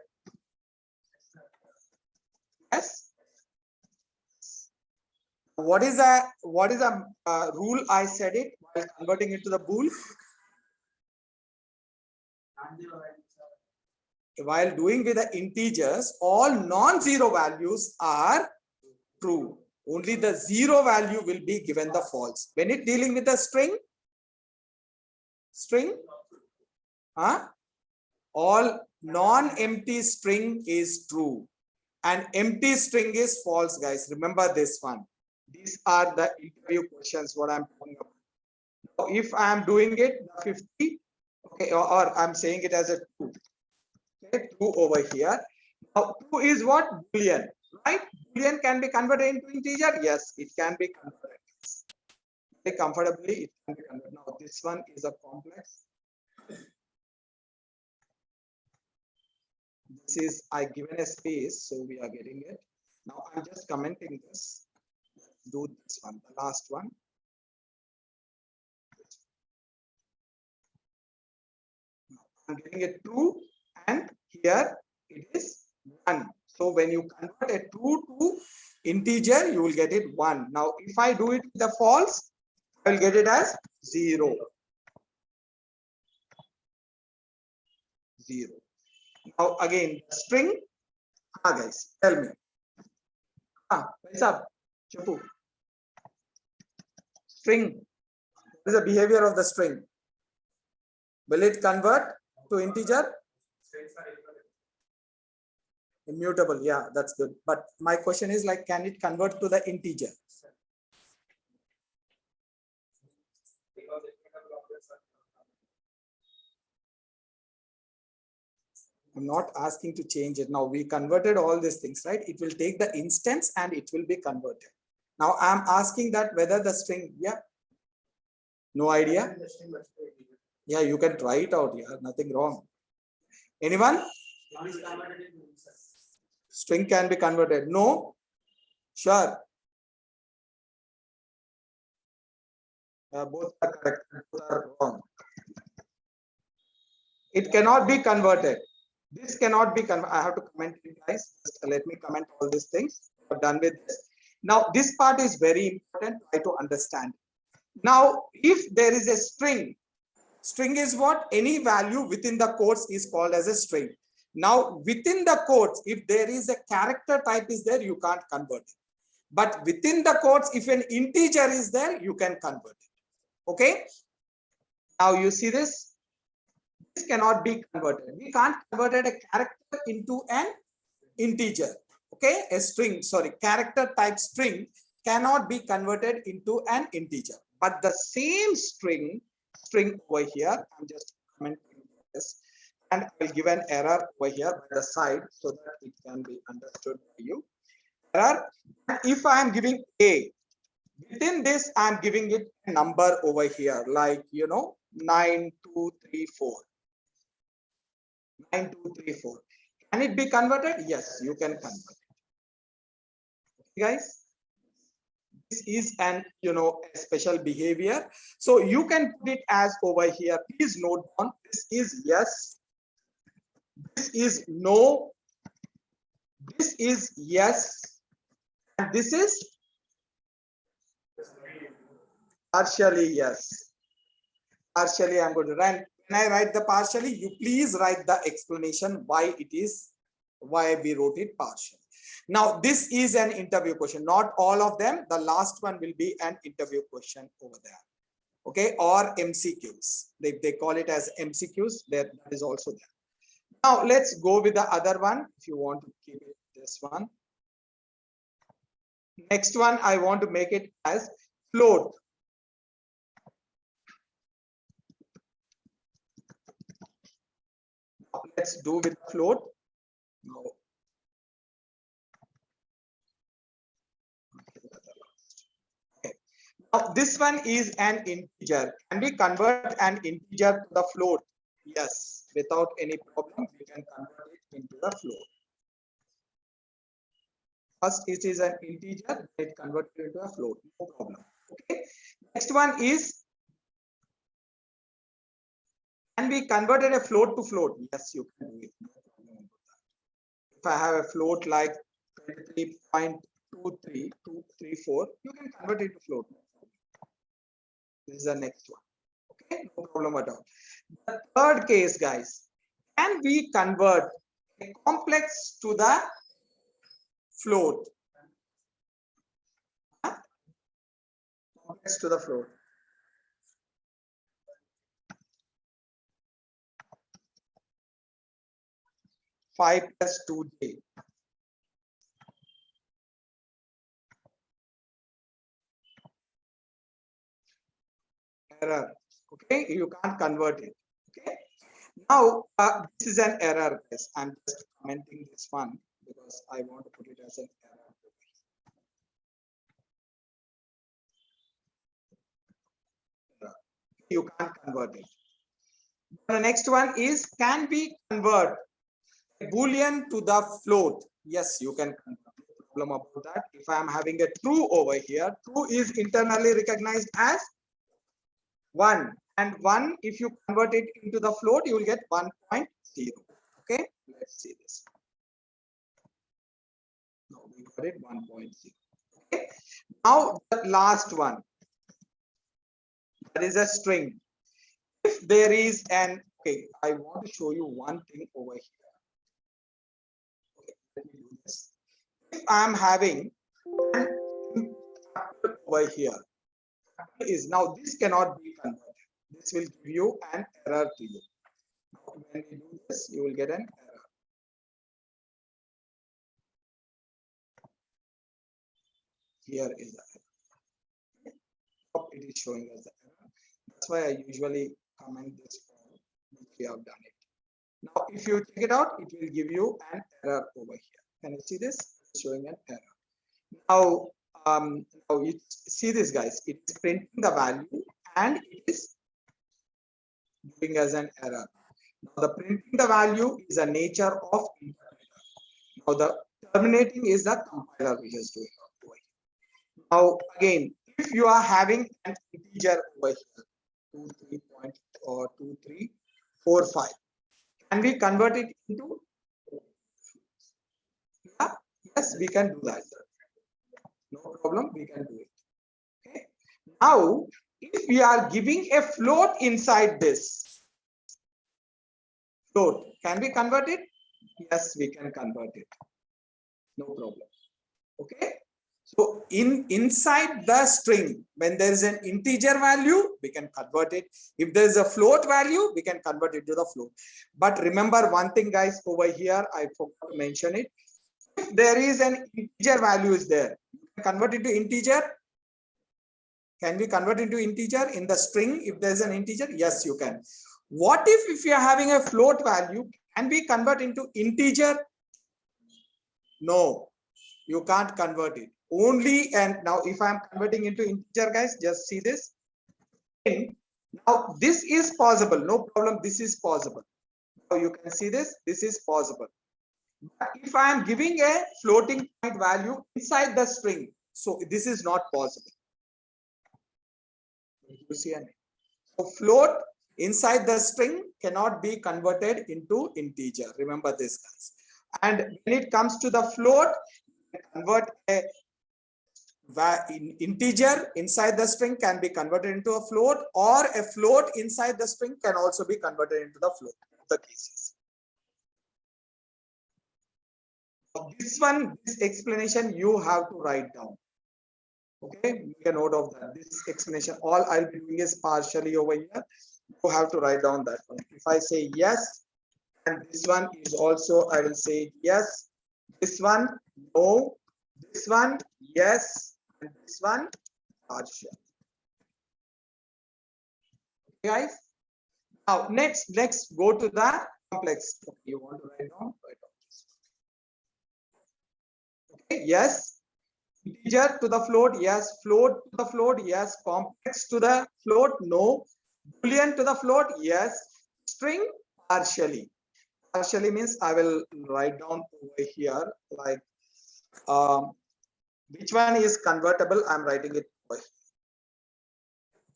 Yes. What is a rule? I said it while converting it to the bool. While doing with the integers, all non-zero values are true. Only the zero value will be given the false. When it dealing with a string, all non-empty string is true and empty string is false, guys. Remember this one. These are the interview questions what I'm talking about. Now, if I am doing it 50, okay, or I'm saying it as a 2. Okay, 2 over here. Now 2 is what? Boolean, right? Boolean can be converted into integer. Yes, it can be converted. Very comfortably, it can be converted. Now this one is a complex. This is I given a space, so we are getting it. Now I'm just commenting this. Let's do this one, the last one. Now I'm getting a 2, and here it is 1. So when you convert a 2 to integer, you will get it 1. Now if I do it with the false, I will get it as 0. 0. Now again, string. Guys, tell me. What's up? Chapu. String. What is the behavior of the string? Will it convert to integer? Immutable. Yeah, that's good. But my question is like, can it convert to the integer? I'm not asking to change it. Now we converted all these things, right? It will take the instance and it will be converted. Now I'm asking that whether the string, yeah, no idea. Yeah, you can try it out. Yeah, nothing wrong. Anyone? String can be converted. No? Sure. Both are correct. Both are wrong. It cannot be converted. This cannot be converted. I have to comment it, guys. Just let me comment all these things. I'm done with this. Now, this part is very important. Try to understand. Now, if there is a string, string is what? Any value within the quotes is called as a string. Now, within the quotes, if there is a character type is there, you can't convert it. But within the quotes, if an integer is there, you can convert it. Okay. Now you see this. This cannot be converted. We can't convert a character into an integer. Okay, a string, sorry, character type string cannot be converted into an integer. But the same string over here, I'm just commenting this, and I'll give an error over here by the side so that it can be understood by you. Error. If I am giving a, within this I'm giving it a number over here, like 9234. 9234. Can it be converted? Yes, you can convert it. Okay, guys, this is an a special behavior. So you can put it as over here. Please note down. This is yes. This is no. This is yes. And this is partially yes. Partially I'm going to write. When I write the partially, you please write the explanation why we wrote it partially. Now, this is an interview question. Not all of them. The last one will be an interview question over there. Okay, or MCQs. They call it as MCQs. That is also there. Now, let's go with the other one. If you want to keep it this one. Next one, I want to make it as float. Now, let's do with float. Now, okay. Now, this one is an integer. Can we convert an integer to the float? Yes, without any problem, we can convert it into the float. First, it is an integer, it converted into a float, no problem. Okay. Next one is, can we convert a float to float? Yes, you can do it. No problem about that. If I have a float like 23.23234, you can convert it to float. This is the next one. Okay, no problem at all. The third case, guys, can we convert a complex to the float? Complex to the float. Five plus 2j. Error. Okay, you can't convert it. Okay. Now, this is an error, guys. I'm just commenting this one because I want to put it as an error. You can't convert it. The next one is, can we convert a boolean to the float? Yes, you can convert. No problem about that. If I am having a true over here, true is internally recognized as 1, and 1, if you convert it into the float, you will get 1.0. Okay, let's see this. Now we got it 1.0. Okay, now the last one, that is a string. If there is an, okay, I want to show you one thing over here. Okay, let me do this. If I am having an over here, is now this cannot be converted. This will give you an error to you. Now, when you do this, you will get an error. Here is the error. It is showing us the error. That's why I usually comment this form which we have done it. Now, if you check it out, it will give you an error over here. Can you see this? It's showing an error. Now, now you see this, guys. It is printing the value and it is giving us an error. Now the printing the value is a nature of interpreter. Now the terminating is the compiler which is doing over here. Now again, if you are having an integer over here, 23.2345, can we convert it into? Yeah, yes, we can do that. No problem, we can do it. Okay. Now, if we are giving a float inside this float, can we convert it? Yes, we can convert it. No problem. Okay. So inside the string, when there is an integer value, we can convert it. If there is a float value, we can convert it to the float. But remember one thing, guys, over here, I forgot to mention it. If there is an integer value is there, you can convert it to integer. Can we convert into integer in the string if there is an integer? Yes, you can. What if you are having a float value, can we convert into integer? No, you can't convert it. Only, and now if I'm converting into integer, guys, just see this. Now this is possible, no problem, this is possible. Now you can see this is possible. But if I am giving a floating point value inside the string, so this is not possible. You see, so float inside the string cannot be converted into integer. Remember this, guys. And when it comes to the float, convert a integer inside the string can be converted into a float, or a float inside the string can also be converted into the float. The cases. This explanation you have to write down. Okay, make a note of that. This explanation, all I'll be doing is partially over here. You have to write down that one. If I say yes, and this one is also, I will say yes. This one, no. This one, yes. And this one, partial. Okay, guys. Now, next, go to the complex. Okay, you want to write down? Write down. Okay, yes. Integer to the float, yes. Float to the float, yes. Complex to the float, no. Boolean to the float, yes. String, partially. Partially means I will write down over here like which one is convertible. I'm writing it over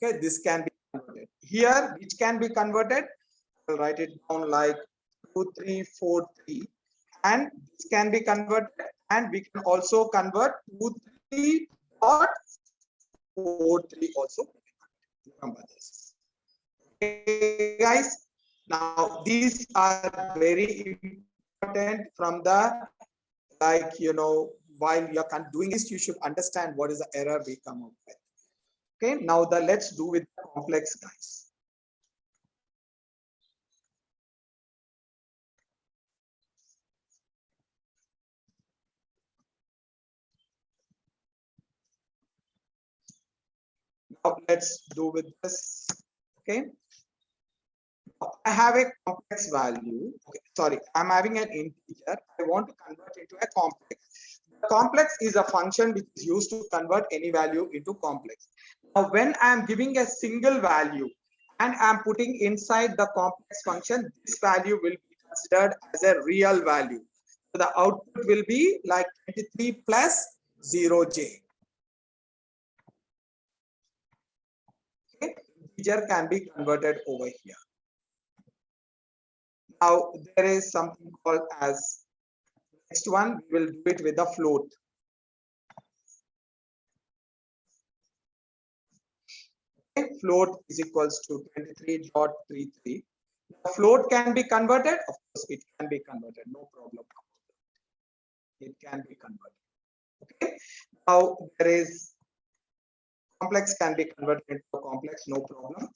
here. Okay, this can be converted. Here, which can be converted, I'll write it down like 2343, and this can be converted, and we can also convert 23.43 also. Remember this. Okay, guys. Now these are very important from the, like, while you're doing this, you should understand what is the error we come up with. Okay, now let's do with the complex, guys. Now let's do with this. Okay, I have a complex value. Okay, sorry, I'm having an integer. I want to convert into a complex. The complex is a function which is used to convert any value into complex. Now, when I'm giving a single value and I'm putting inside the complex function, this value will be considered as a real value. So the output will be like 23 plus 0j. Okay, integer can be converted over here. Now there is something called as, next one we will do it with a float. Okay, float is equals to 23.33. The float can be converted. Of course, it can be converted. No problem. It can be converted. Okay. Now there is complex can be converted into a complex. No problem.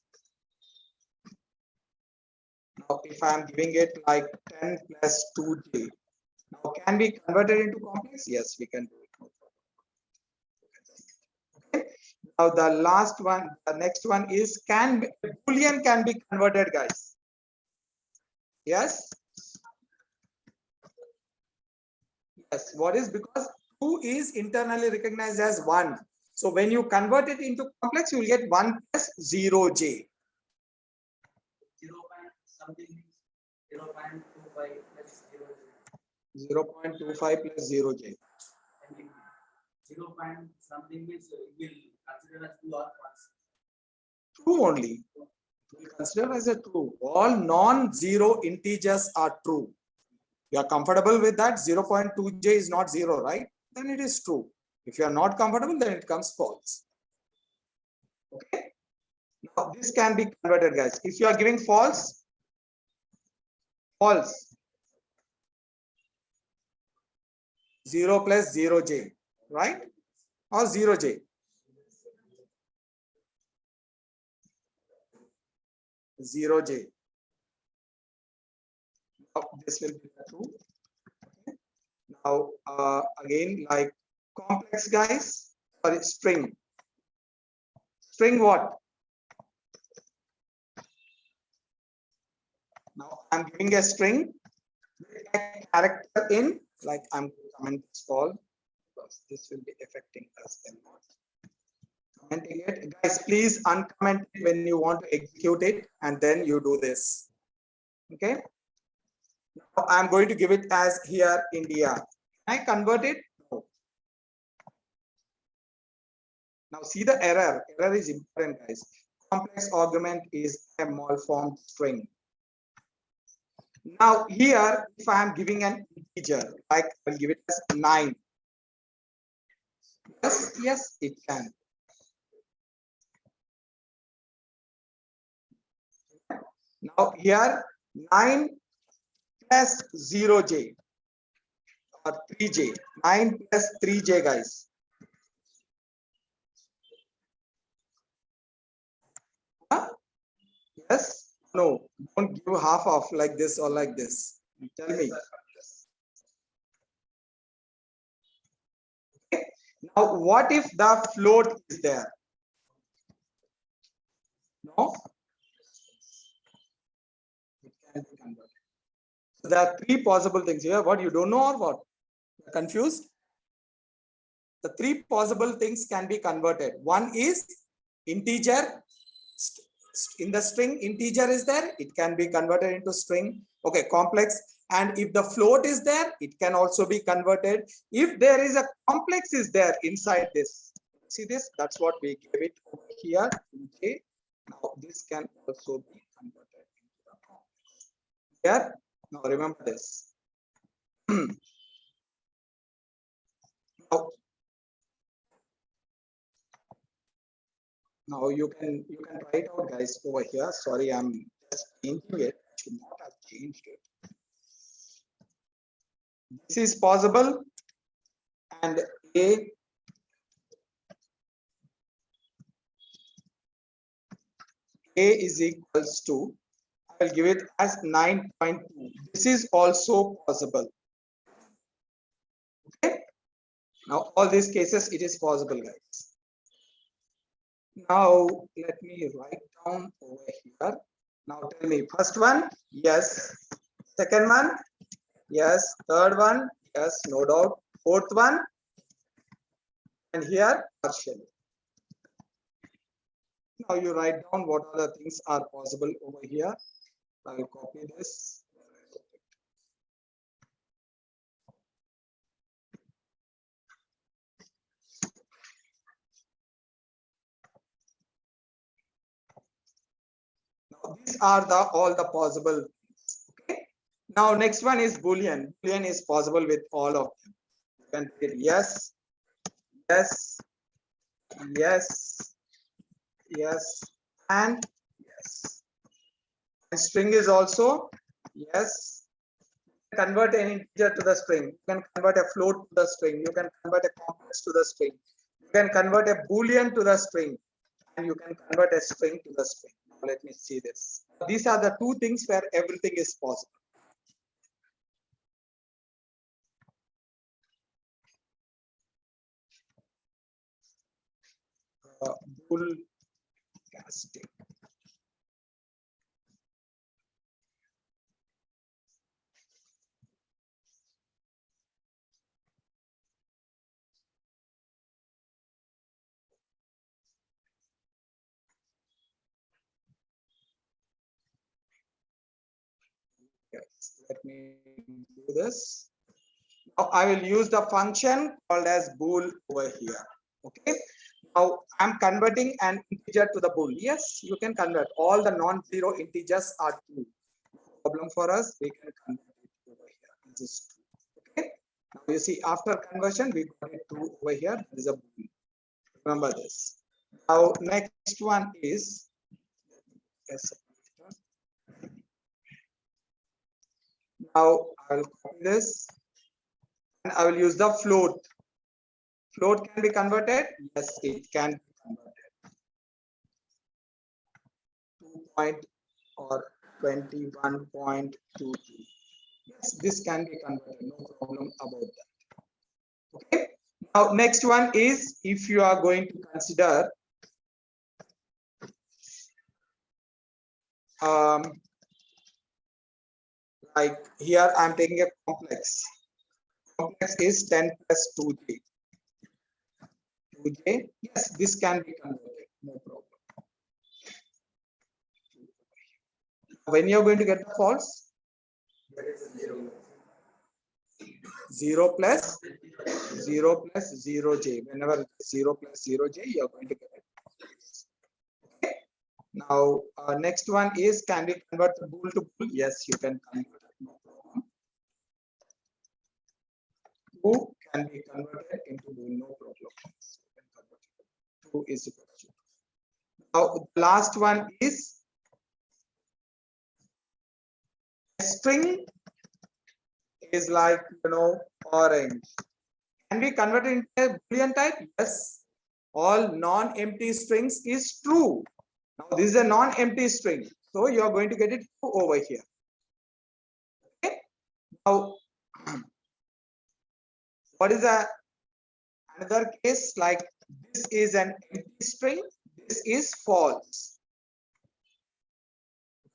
Now, if I am giving it like 10 plus 2j, now can be converted into complex? Yes, we can do it. No problem. Okay. Now the last one, the next one is Boolean can be converted, guys. Yes. Yes. What is? Because 2 is internally recognized as 1. So when you convert it into complex, you will get 1 plus 0j. 0 point something means 0.25 plus 0. 0.25 plus 0j. And if 0 point something means it will consider as 2 or false. True only. We consider as a true. All non-zero integers are true. You are comfortable with that? 0.2j is not 0, right? Then it is true. If you are not comfortable, then it comes false. Okay. Now this can be converted, guys. If you are giving false, false. 0 plus 0j, right? Or 0j. 0j. Now this will be true. Okay. Now again, like complex, guys. Sorry, string. String what? Now I'm giving a string with a character in, like I'm commenting this call because this will be affecting us a lot. Commenting it, guys. Please uncomment it when you want to execute it, and then you do this. Okay. Now I'm going to give it as here India. Can I convert it? No. Now see the error. Error is important, guys. Complex argument is a malformed string. Now here, if I am giving an integer, like I'll give it as 9. Yes, it can. Now here, 9 plus 0j or 3j. 9 plus 3j, guys. Huh? Yes? No, don't give half of like this or like this. Tell me. Okay. Now, what if the float is there? No? It can be converted. So there are 3 possible things here. What, you don't know or what? You're confused? The 3 possible things can be converted. One is integer. In the string, integer is there, it can be converted into string. Okay, complex. And if the float is there, it can also be converted. If there is a complex is there inside this, see this, that's what we give it over here. Okay. Now this can also be converted into the complex. Here, now remember this. Now you can try it out, guys, over here. Sorry, I'm just changing it. I should not have changed it. This is possible, and A is equals to, I will give it as 9.2. This is also possible. Okay. Now all these cases it is possible, guys. Now let me write down over here. Now tell me, first one, yes. Second one, yes. Third one, yes, no doubt. Fourth one, and here partial. Now you write down what other things are possible over here. I will copy this. Now these are all the possible things. Okay. Now next one is Boolean. Boolean is possible with all of them. You can take yes, yes, yes, yes, and yes. And string is also yes. Convert an integer to the string. You can convert a float to the string. You can convert a complex to the string. You can convert a Boolean to the string. And you can convert a string to the string. Now let me see this. These are the 2 things where everything is possible. Bool casting. Yes, let me do this. Now I will use the function called as bool over here. Okay. Now I'm converting an integer to the bool. Yes, you can convert. All the non-zero integers are true. Problem for us, we can convert it over here. This is true. Okay. Now you see after conversion, we got it true over here. This is a bool. Remember this. Now next one is yes. Now I will copy this and I will use the float. Float can be converted. Yes, it can be converted. 2 point or 21.22. Yes, this can be converted. No problem about that. Okay. Now next one is if you are going to consider like here I'm taking a complex. Complex is 10 plus 2j. 2j. Yes, this can be converted. No problem. When you're going to get the false, 0 plus 0j. Whenever 0 plus 0j, you're going to get it. Okay. Now, next one is can we convert the bool to bool? Yes, you can convert it. No problem. 2 can be converted into bool. No problem. You can convert it. 2 is equal to. Now, the last one is a string is like orange. Can we convert it into a boolean type? Yes. All non-empty strings is true. Now this is a non-empty string, so you are going to get it true over here. Okay. Now, what is another case? Like this is an empty string. This is false.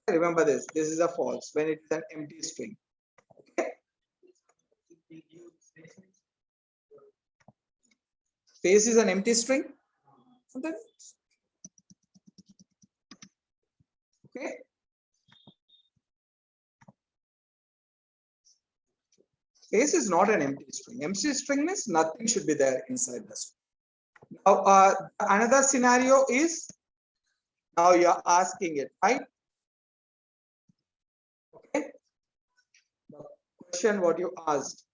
Remember this. This is a false when it is an empty string. Okay. Space is an empty string. Okay. Space is not an empty string. Empty string means nothing should be there inside the string. Now, another scenario is now you are asking it, right? Okay. The question what you asked,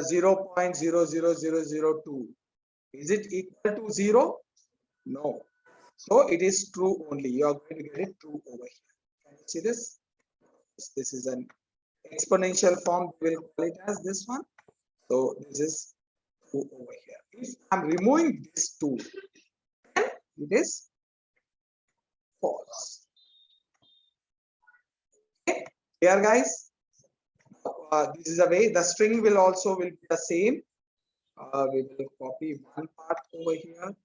0.00002, is it equal to 0? No. So it is true only. You are going to get it true over here. Can you see this? This is an exponential form. We will call it as this one. So this is true over here. If I'm removing this 2, then it is false. Okay, here guys, this is a way. The string will also be the same. We will copy one part over here,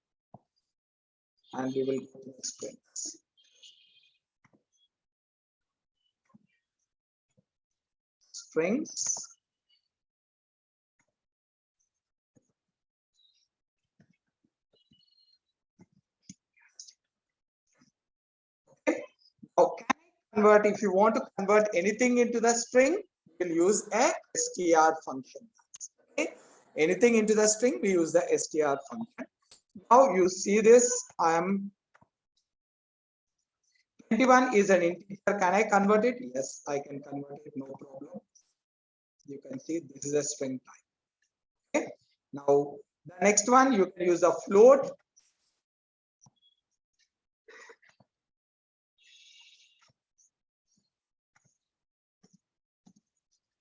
and we will go to strings. Strings. Okay. Now, can I convert? If you want to convert anything into the string, we will use a str function. Okay. Anything into the string, we use the str function. Now you see this. I am 21 is an integer. Can I convert it? Yes, I can convert it. No problem. You can see this is a string type. Okay. Now the next one you can use a float.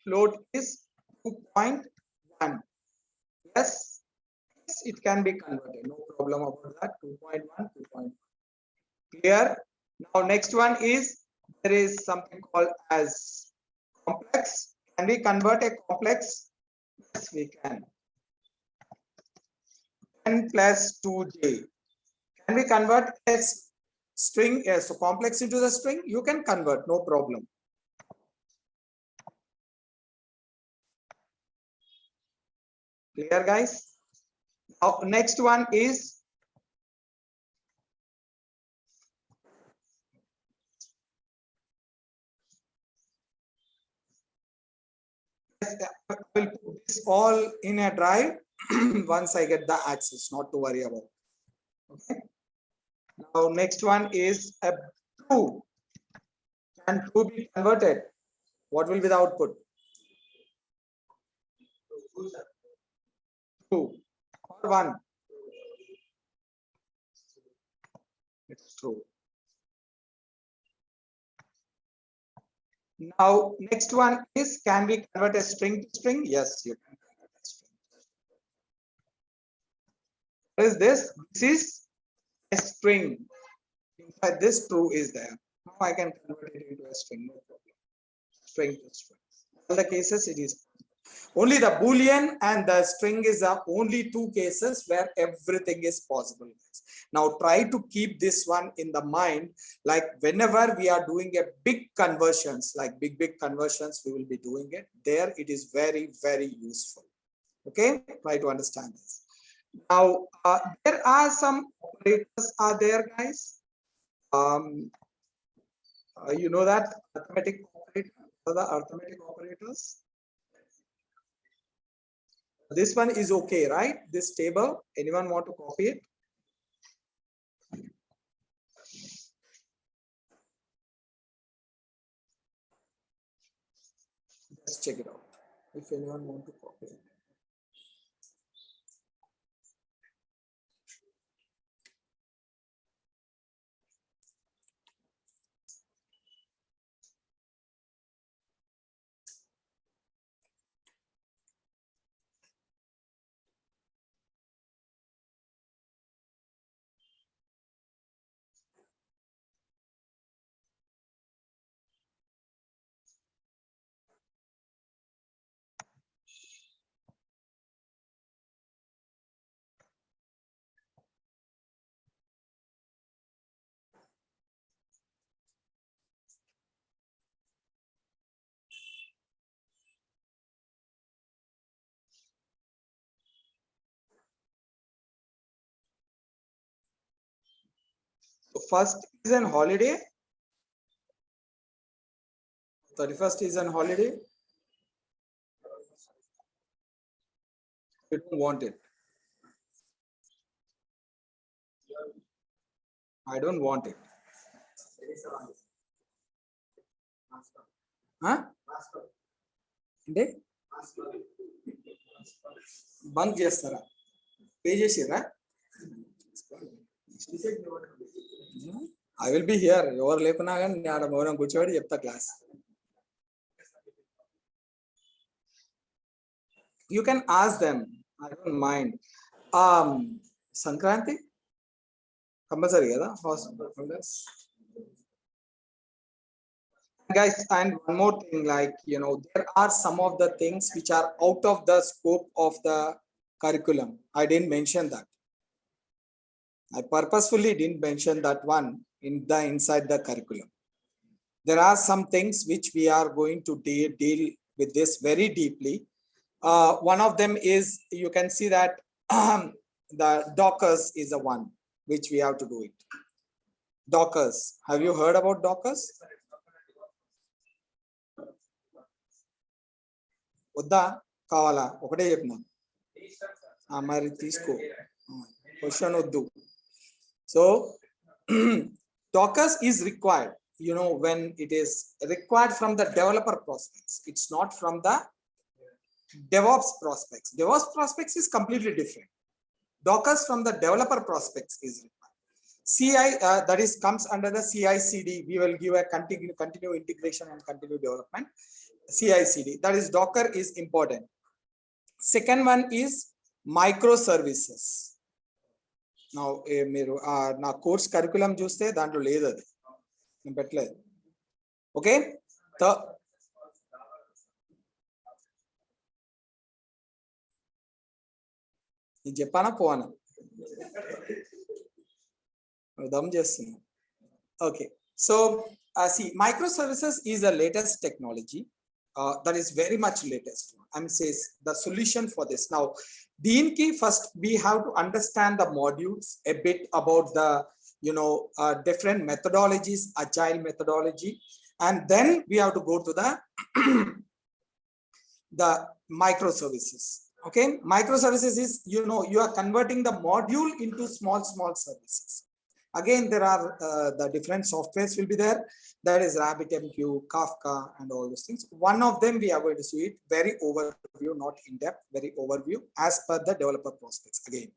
Float is 2.1. Yes, it can be converted. No problem about that. 2.1, 2.1. Clear? Now next one is there is something called as complex. Can we convert a complex? Yes, we can. 10 plus 2j. Can we convert a string, so complex into the string? You can convert, no problem. Clear, guys? Now, next one is I will put this all in a drive once I get the access, not to worry about. Okay. Now next one is a true. Can true be converted? What will be the output? True or one? It's true. Now next one is, can we convert a string to string? Yes, you can convert a string. What is this? This is a string. Inside this true is there. Now I can convert it into a string, no problem. String to string. In all the cases it is. Only the Boolean and the string is the only two cases where everything is possible. Now try to keep this one in the mind, like whenever we are doing a big conversions, like big conversions, we will be doing it. There it is very, very useful. Okay, try to understand this. Now there are some operators are there, guys. You know that arithmetic operator, the arithmetic operators. This one is okay, right? This table, anyone want to copy it? Let's check it out. If anyone want to copy it. So first is an holiday. 31st is an holiday. You don't want it. I don't want it. Huh? అంటే బంద్ చేస్తారా? Pay చేసిరా? I will be here. ఎవరు లేకున్నా కానీ నేను ఆడ మౌనం కూర్చోబెట్టి చెప్తా class. You can ask them. I don't mind. Sankranti compulsory కదా hospitals. Guys, and one more thing, like, you know, there are some of the things which are out of the scope of the curriculum. I didn't mention that. I purposefully didn't mention that one inside the curriculum. There are some things which we are going to deal with this very deeply. One of them is, you can see that the Dockers is the one which we have to do it. Dockers, have you heard about Dockers? వద్దా కావాలా? ఒకటే చెప్పినా మరి తీసుకో, question వద్దు. So Dockers is required, you know, when it is required from the developer prospects. It's not from the DevOps prospects. DevOps prospects is completely different. Dockers from the developer prospects is required. CI, that is comes under the CI/CD. We will give a continue integration and continue development. CI/CD, that is Docker is important. Second one is microservices. Now మీరు నా course curriculum చూస్తే దాంట్లో లేదు, అది నేను పెట్టలేదు. Okay, నేను చెప్పానా పోవానా? దమ్ చేస్తున్నా. Okay, so see, microservices is the latest technology. That is very much latest. I'm says the solution for this. Now, Deenki, first we have to understand the modules, a bit about the, you know, different methodologies, agile methodology, and then we have to go to the the microservices. Okay, microservices is, you know, you are converting the module into small services. Again, there are the different softwares will be there. That is RabbitMQ, Kafka, and all those things. One of them we are going to see it very overview, not in depth, very overview as per the developer prospects again.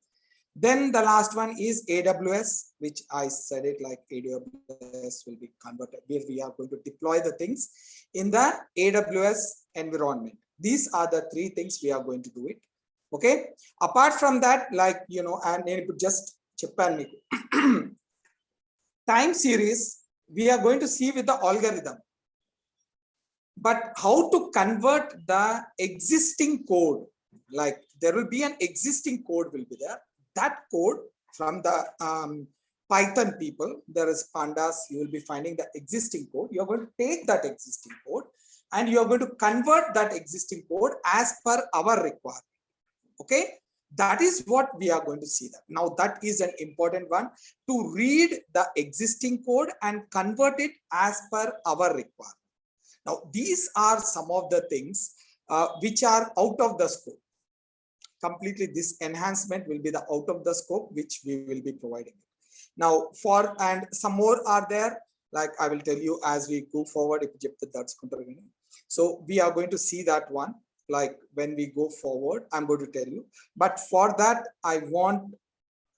Then the last one is AWS, which I said it like AWS will be converted, where we are going to deploy the things in the AWS environment. These are the three things we are going to do it. Okay. Apart from that, like, you know, and just Japan time series, we are going to see with the algorithm. But how to convert the existing code, like there will be an existing code will be there. That code from the Python people, there is pandas, you will be finding the existing code. You're going to take that existing code and you're going to convert that existing code as per our requirement. Okay, that is what we are going to see that. Now that is an important one, to read the existing code and convert it as per our requirement. Now these are some of the things which are out of the scope. Completely this enhancement will be the out of the scope which we will be providing. Now for, and some more are there, like I will tell you as we go forward. So we are going to see that one, like when we go forward, I'm going to tell you. But for that, I want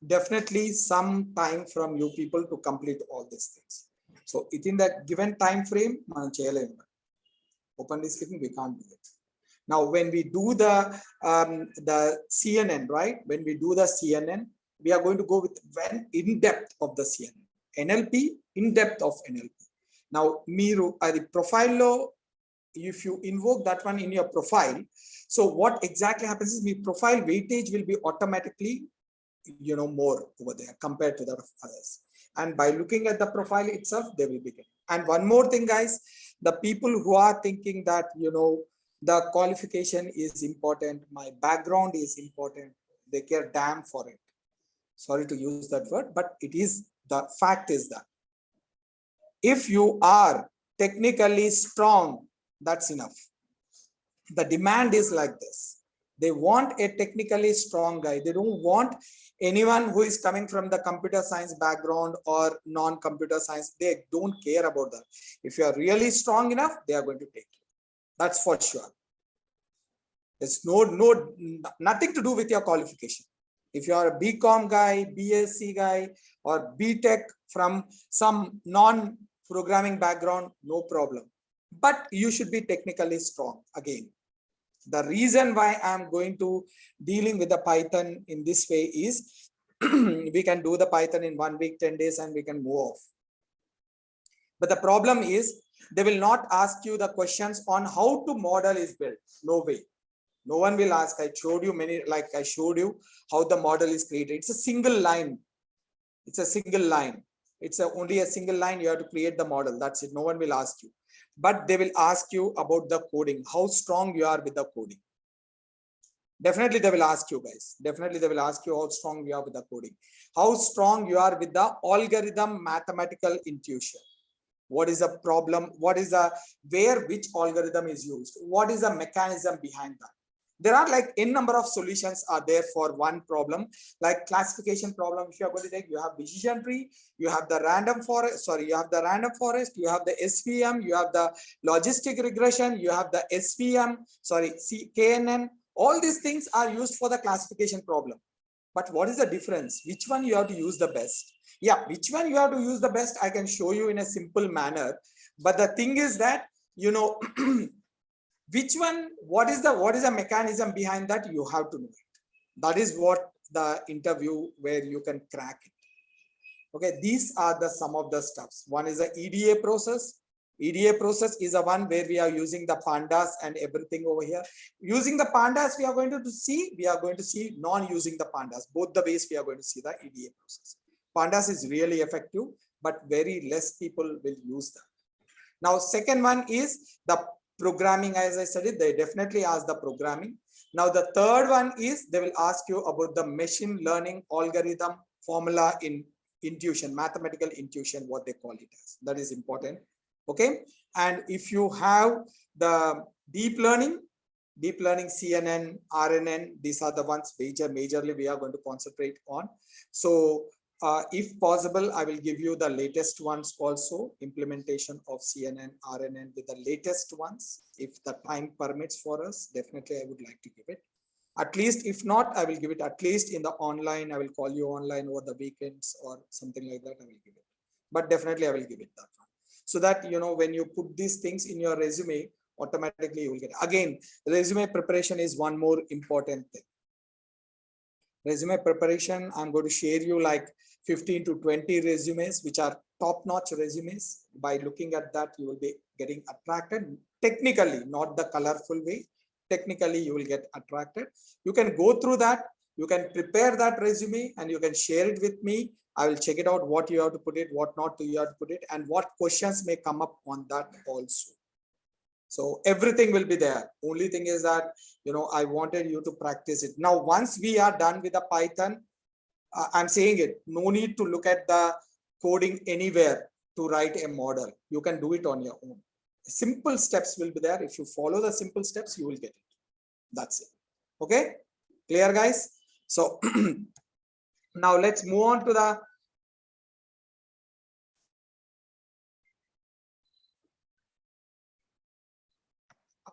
definitely some time from you people to complete all these things. So within that given time frame, openly speaking, we can't do it. Now, when we do the CNN, right? When we do the CNN, we are going to go with when in depth of the CNN, NLP, in depth of NLP. Now, Miru, the profile law, if you invoke that one in your profile, so what exactly happens is the profile weightage will be automatically, you know, more over there compared to that of others. And by looking at the profile itself, they will be getting. And one more thing, guys, the people who are thinking that, you know, the qualification is important, my background is important, they care damn for it. Sorry to use that word, but it is, the fact is that if you are technically strong, that's enough. The demand is like this. They want a technically strong guy. They don't want anyone who is coming from the computer science background or non-computer science. They don't care about that. If you are really strong enough, they are going to take you. That's for sure. There's nothing to do with your qualification. If you are a BCom guy, BSc guy, or BTech from some non-programming background, no problem. But you should be technically strong. Again, the reason why I'm going to dealing with the Python in this way is we can do the Python in 1 week, 10 days, and we can move off. But the problem is they will not ask you the questions on how to model is built. No way. No one will ask. I showed you many, like I showed you how the model is created. It's a single line. It's a single line. It's only a single line. You have to create the model. That's it. No one will ask you. But they will ask you about the coding, how strong you are with the coding. Definitely they will ask you, guys. Definitely they will ask you how strong you are with the coding, how strong you are with the algorithm mathematical intuition. What is the problem? What is the, where which algorithm is used? What is the mechanism behind that? There are like n number of solutions are there for one problem, like classification problem. If you are going to take, you have decision tree, you have the random forest, you have the random forest, you have the SVM, you have the logistic regression, you have the SVM, KNN. All these things are used for the classification problem. But what is the difference? Which one you have to use the best? Yeah, which one you have to use the best, I can show you in a simple manner. But the thing is that, you know, which one, what is the mechanism behind that, you have to know it. That is what the interview where you can crack it. Okay, these are the some of the stuffs. One is the EDA process. EDA process is a one where we are using the pandas and everything over here. Using the pandas, we are going to see non-using the pandas. Both the ways we are going to see the EDA process. Pandas is really effective, but very less people will use that. Now, second one is the programming. As I said it, they definitely ask the programming. Now, the third one is they will ask you about the machine learning algorithm formula in intuition, mathematical intuition, what they call it as. That is important. Okay. And if you have the deep learning, deep learning, CNN, RNN, these are the ones majorly we are going to concentrate on. So if possible, I will give you the latest ones also, implementation of CNN, RNN with the latest ones. If the time permits for us, definitely I would like to give it. At least, if not, I will give it at least in the online. I will call you online over the weekends or something like that. I will give it, but definitely I will give it that one. So that, you know, when you put these things in your resume, automatically you will get it. Again, resume preparation is one more important thing. Resume preparation, I'm going to share you like 15 to 20 resumes, which are top-notch resumes. By looking at that, you will be getting attracted technically, not the colorful way. Technically, you will get attracted. You can go through that. You can prepare that resume and you can share it with me. I will check it out, what you have to put it, what not you have to put it, and what questions may come up on that also. So everything will be there. Only thing is that, you know, I wanted you to practice it. Now, once we are done with the Python, I'm saying it, no need to look at the coding anywhere to write a model. You can do it on your own. Simple steps will be there. If you follow the simple steps, you will get it. That's it. Okay, clear, guys? So now let's move on to the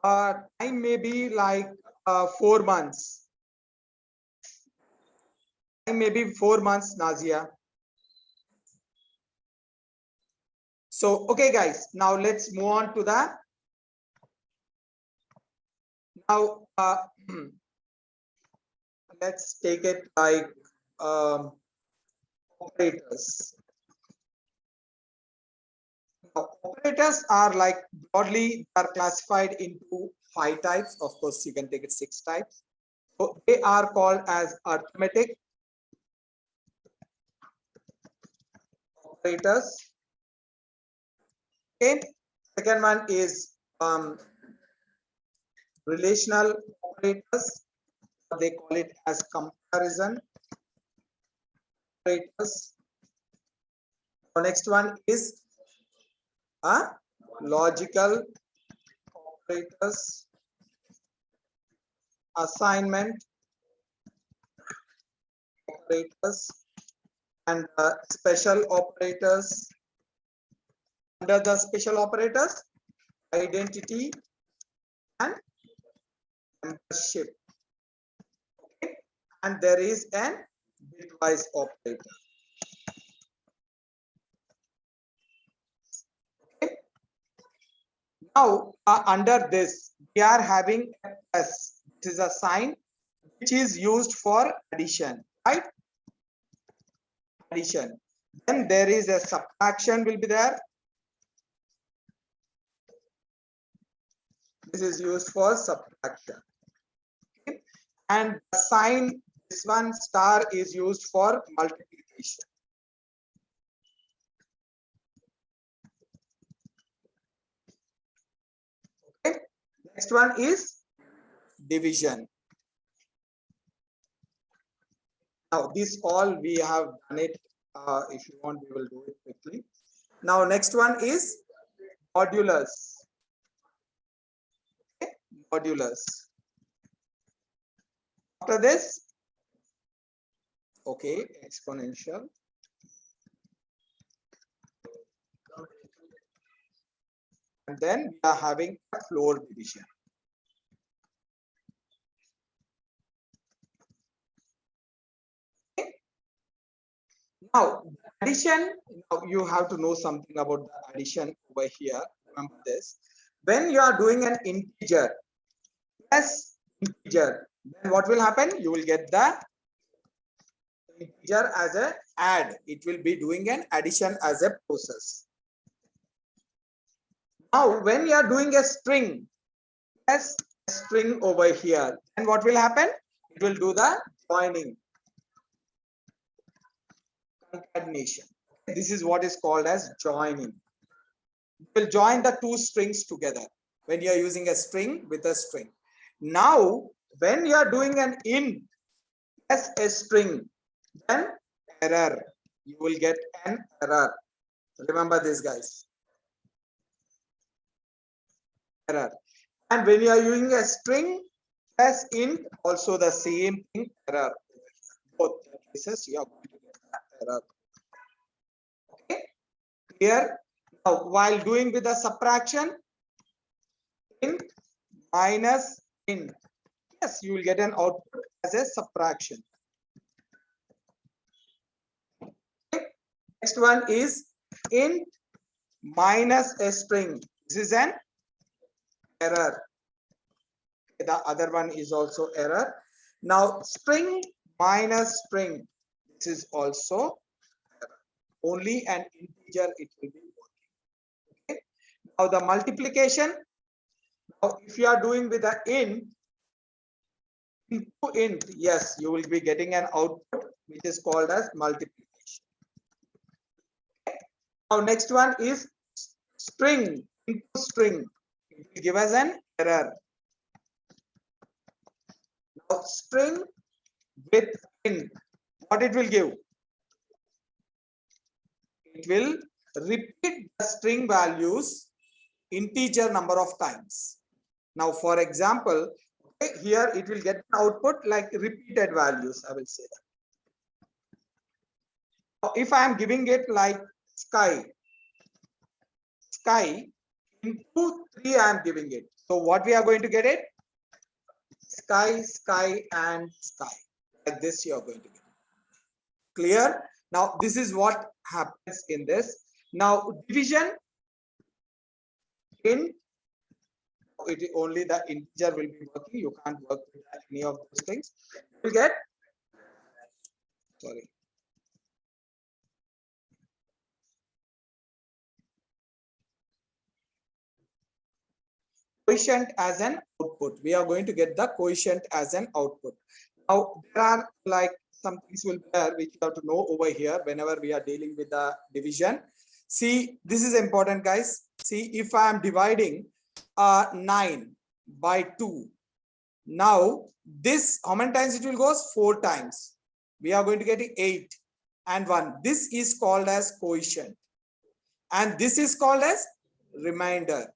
time, may be like 4 months. Time may be 4 months, Nazia. So, okay, guys, now let's move on to the now. Let's take it like operators. Now, operators are like broadly are classified into 5 types. Of course, you can take it 6 types. So they are called as arithmetic operators. Okay. Second one is relational operators. They call it as comparison operators. The next one is logical operators, assignment operators, and special operators. Under the special operators, identity and membership. Okay. And there is an bitwise operator. Okay. Now, under this, we are having a plus. This is a sign which is used for addition, right? Addition. Then there is a subtraction will be there. This is used for subtraction. Okay. And the sign, this one star, is used for multiplication. Okay. Next one is division. Now, this all we have done it. If you want, we will do it quickly. Now, next one is modulus. Okay. Modulus. After this, okay, exponential. And then we are having a floor division. Okay. Now, addition, now you have to know something about the addition over here. Remember this. When you are doing an integer, plus integer, then what will happen? You will get the integer as a add. It will be doing an addition as a process. Now, when you are doing a string, as a string over here, then what will happen? It will do the joining, concatenation. This is what is called as joining. It will join the two strings together when you are using a string with a string. Now, when you are doing an int as a string, then error. You will get an error. Remember this, guys. Error. And when you are using a string plus int, also the same thing, error. Both the cases you are going to get the error. Okay, clear? Now, while doing with the subtraction, int minus int, yes, you will get an output as a subtraction. Okay. Next one is int minus a string. This is an error. The other one is also error. Now string minus string, this is also error. Only an integer it will be working. Okay. Now the multiplication. Now if you are doing with the int into int, yes, you will be getting an output which is called as multiplication. Okay. Now next one is string into string. It will give us an error. Now string with int, what it will give? It will repeat the string values integer number of times. Now for example, okay, here it will get an output like repeated values, I will say that. Now, if I am giving it like sky into 3, I am giving it. So what we are going to get it? Sky, sky, and sky. Like this you are going to get. Clear? Now this is what happens in this. Now division in it only the integer will be working. You can't work with any of those things. You get sorry. Quotient as an output. We are going to get the quotient as an output. Now there are like some things will be there which you have to know over here whenever we are dealing with the division. See, this is important, guys. See, if I am dividing 9 by 2, now this how many times it will go? 4 times. We are going to get 8 and 1. This is called as quotient, and this is called as remainder.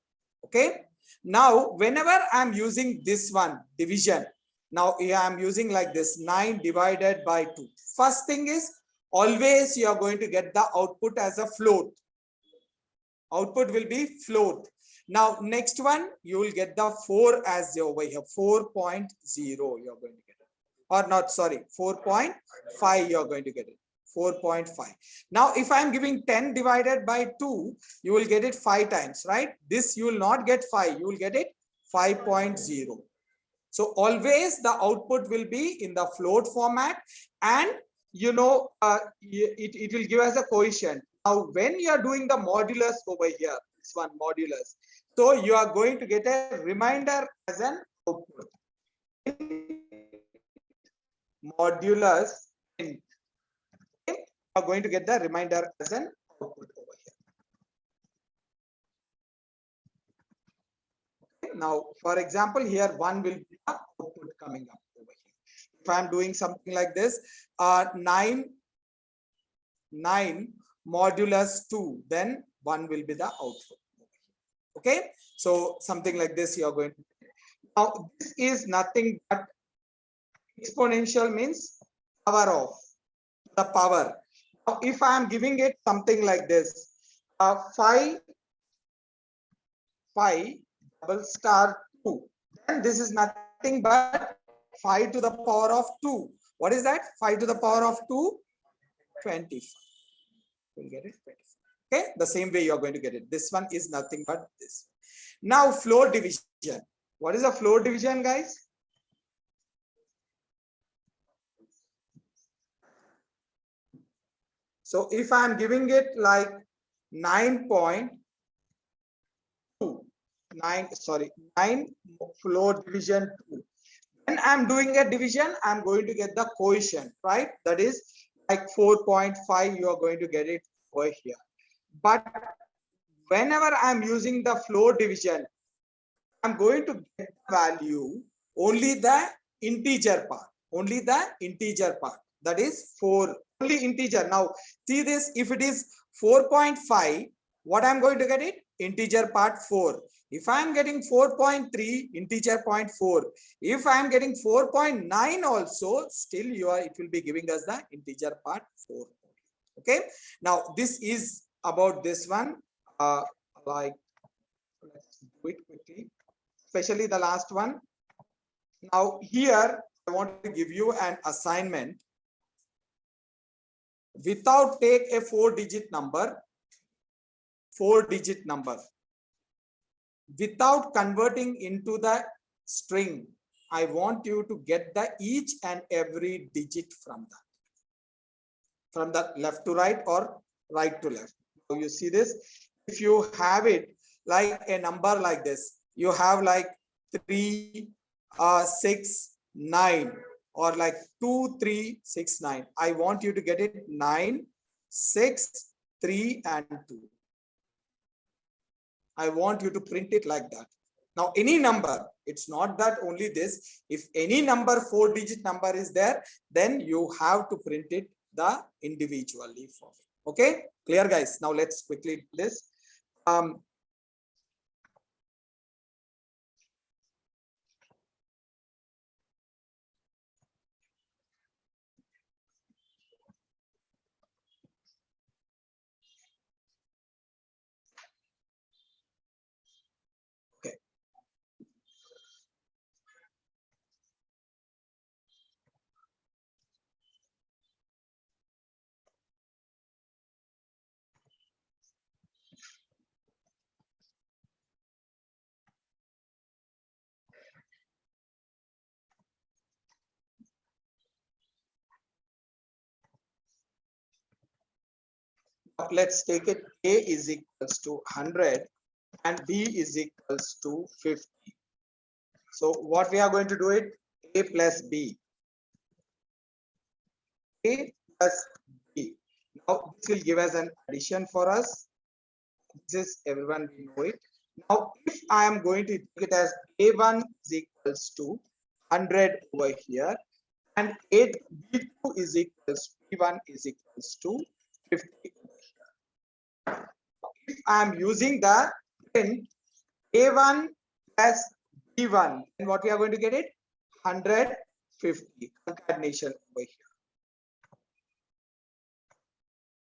Okay. Now, whenever I'm using this one division, now here I'm using like this 9 divided by 2. First thing is always you are going to get the output as a float. Output will be float. Now, next one you will get the 4 as over here 4.0 you are going to get it, or not, sorry, 4.5 you are going to get it. 4.5. Now, if I am giving 10 divided by 2, you will get it 5 times, right? This you will not get 5, you will get it 5.0. So always the output will be in the float format, and you know it will give us a quotient. Now, when you are doing the modulus over here, this one modulus, so you are going to get a remainder as an output. Modulus int. Are going to get the remainder as an output over here. Okay. Now, for example, here 1 will be the output coming up over here. If I am doing something like this, 9 modulus 2, then 1 will be the output. Okay, so something like this you are going to. Now, this is nothing but exponential means power of the power. Now, if I am giving it something like this, 5 double star 2, then this is nothing but 5 to the power of 2. What is that? 5 to the power of 2? 25. We'll get it 25. Okay, the same way you are going to get it. This one is nothing but this. Now, float division. What is a float division, guys? So if I am giving it like 9 float division 2. When I'm doing a division, I'm going to get the quotient, right? That is like 4.5, you are going to get it over here. But whenever I'm using the float division, I'm going to get the value only the integer part, that is 4, only integer. Now see this, if it is 4.5, what I'm going to get it? Integer part 4. If I am getting 4.3 integer 0.4, if I am getting 4.9 also, still it will be giving us the integer part 4. Okay. Now this is about this one. Like let's do it quickly, especially the last one. Now here I want to give you an assignment. Without take a 4-digit number, without converting into the string, I want you to get the each and every digit from the left to right or right to left. So you see this, if you have it like a number like this, you have like 3 6 9 or like 2 3 6 9. I want you to get it 9 6 3 and 2. I want you to print it like that. Now any number, it's not that only this, if any number 4-digit number is there, then you have to print it the individually for it. Okay, clear guys? Now let's quickly do this. Okay. Let's take it. A is equals to 100 and B is equals to 50. So what we are going to do it, A plus B. A plus B. Now this will give us an addition for us. This is everyone we know it. Now if I am going to take it as A1 is equals to 100 over here and B2 is equals to B1 is equals to 50 over here. If I am using the print A1 plus B1, then what we are going to get it? 150 concatenation over here.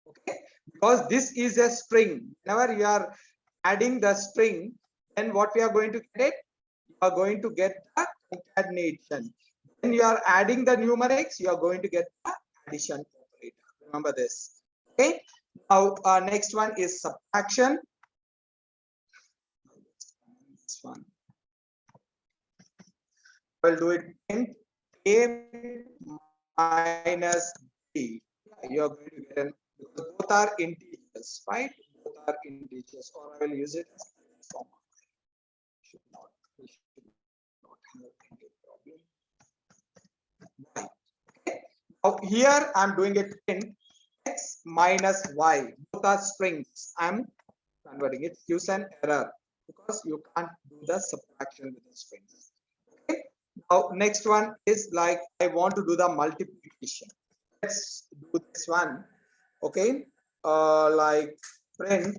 Okay, because this is a string. Whenever you are adding the string, then what we are going to get it? You are going to get the concatenation. When you are adding the numerics, you are going to get the addition operator. Remember this. Okay. Now next one is subtraction. This one. We'll do it in A minus B. You are going to get an, both are integers, right? Both are integers, or I will use it as comma. Should not have any problem. Y. Okay. Now here I'm doing it in x minus y. Both are strings. I'm converting it. Use an error because you can't do the subtraction with the strings. Okay. Now next one is like I want to do the multiplication. Let's do this one. Okay, like print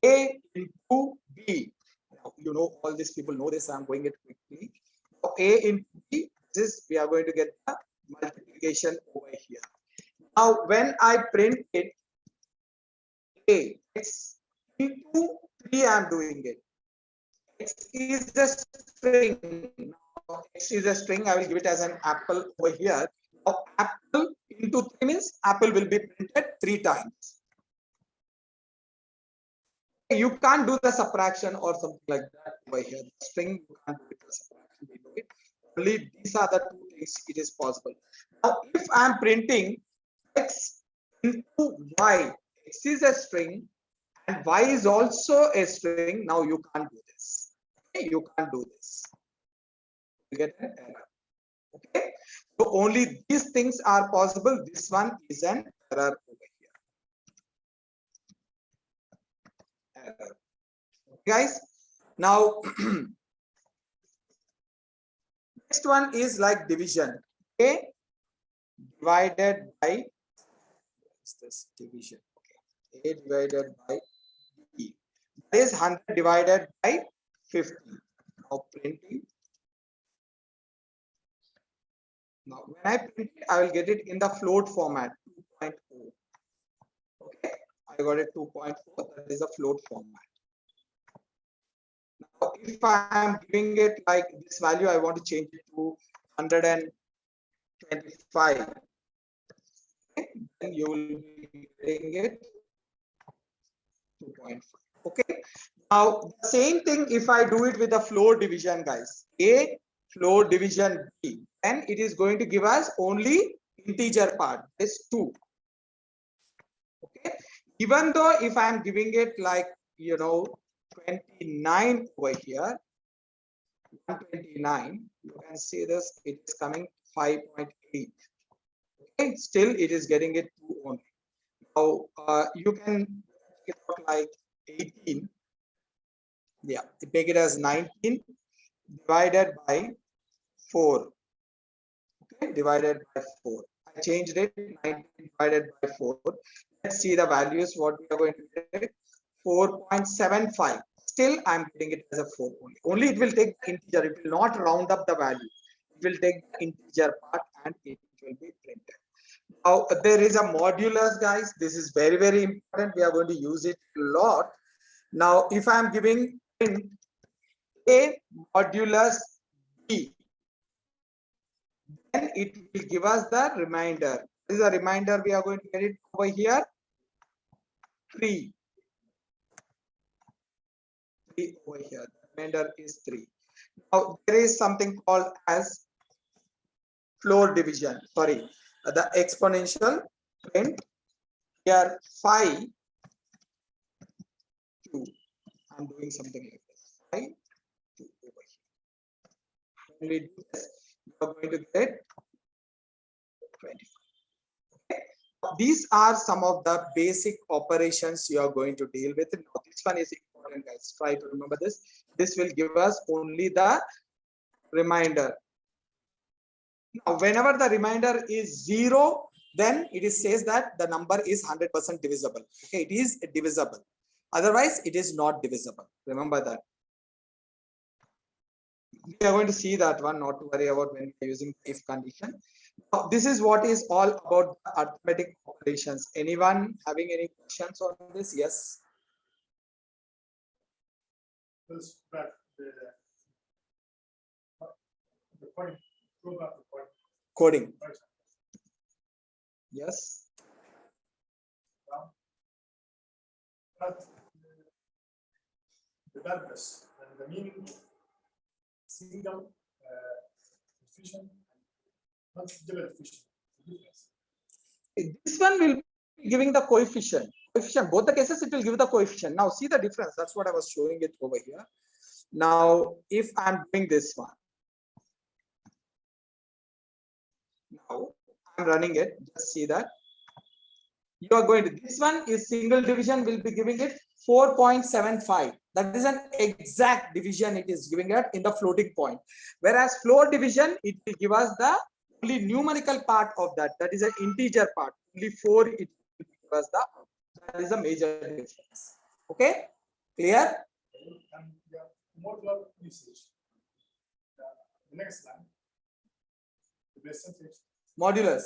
A into B. Now, you know, all these people know this. I'm going it quickly. So A into B, this we are going to get the multiplication over here. Now, when I print it, A, x into 3, I'm doing it. X is a string. Now, X is a string. I will give it as an apple over here. Now, apple into 3 means apple will be printed 3 times. You can't do the subtraction or something like that over here. The string, you can't do the subtraction. We do it. Only these are the 2 things it is possible. Now, if I am printing x into y, x is a string and y is also a string. Now you can't do this. Okay? You can't do this. You get an error. Okay, so only these things are possible. This one is an error over here. Error. Okay, guys. Now next one is like division. A divided by, what's this division? Okay, A divided by B. That is 100 divided by 50. Now printing. Now when I print it, I will get it in the float format 2.0. Okay, I got it 2.4. That is a float format. Now if I am giving it like this value, I want to change it to 125. Okay, then you will be getting it 2.5. Okay, now the same thing if I do it with the floor division, guys. A floor division B, and it is going to give us only integer part, is 2. Okay, even though if I am giving it like 29 over here, 129, you can see this, it is coming 5.8. Okay, still it is getting it 2 only. Now you can make it like 18. Yeah, make it as 19 divided by 4. Okay, divided by 4. I changed it 19 divided by 4. Let's see the values what we are going to get. 4.75. Still I'm getting it as a 4 only. Only it will take the integer, it will not round up the value. It will take the integer part and it will be printed. Now there is a modulus, guys. This is very, very important. We are going to use it a lot. Now if I am giving print A modulus B, then it will give us the remainder. This is a reminder. We are going to get it over here. 3 over here. The remainder is 3. Now there is something called as floor division. Sorry, the exponential print here 5 2. I'm doing something like this. 5 2 over here. When we do this, you are going to get 25. Okay. These are some of the basic operations you are going to deal with. Now, this one is important, guys. Try to remember this. This will give us only the remainder. Now, whenever the remainder is 0, then it is says that the number is 100% divisible. Okay, it is divisible. Otherwise, it is not divisible. Remember that. We are going to see that one, not to worry about when we are using if condition. Now, this is what is all about the arithmetic operations. Anyone having any questions on this? Yes. This back the point. Go back to point. Coding. For example, Yes. that the purpose and the meaning of single diffusion and not double diffusion. The difference. This one will be giving the coefficient. Both the cases, it will give the coefficient. Now, see the difference. That's what I was showing it over here. Now, if I'm doing this one, now I'm running it. Just see that. You are going to, this one is single division, will be giving it 4.75. That is an exact division it is giving it in the floating point. Whereas floor division, it will give us the only numerical part of that. That is an integer part. Only 4 it will give us the, that is a major difference. Okay, clear? And the modular usage. The next line. The percentage. Modulus.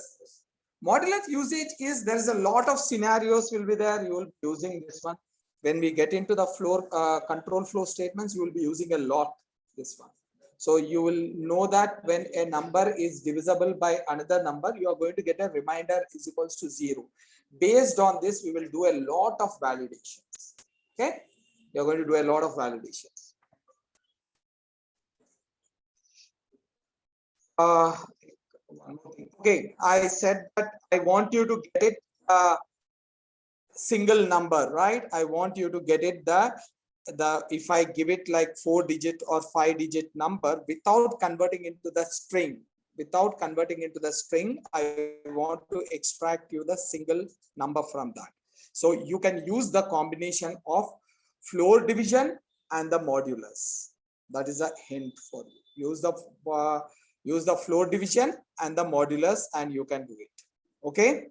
Modulus usage is, there is a lot of scenarios will be there. You will be using this one. When we get into the floor control flow statements, you will be using a lot this one. So you will know that when a number is divisible by another number, you are going to get a remainder is equals to 0. Based on this, we will do a lot of validations. Okay, you are going to do a lot of validations. One more thing. Okay, I said that I want you to get it single number, right? I want you to get it the if I give it like 4-digit or 5-digit number without converting into the string, I want to extract you the single number from that. So you can use the combination of floor division and the modulus. That is a hint for you. Use the floor division and the modulus and you can do it. Okay.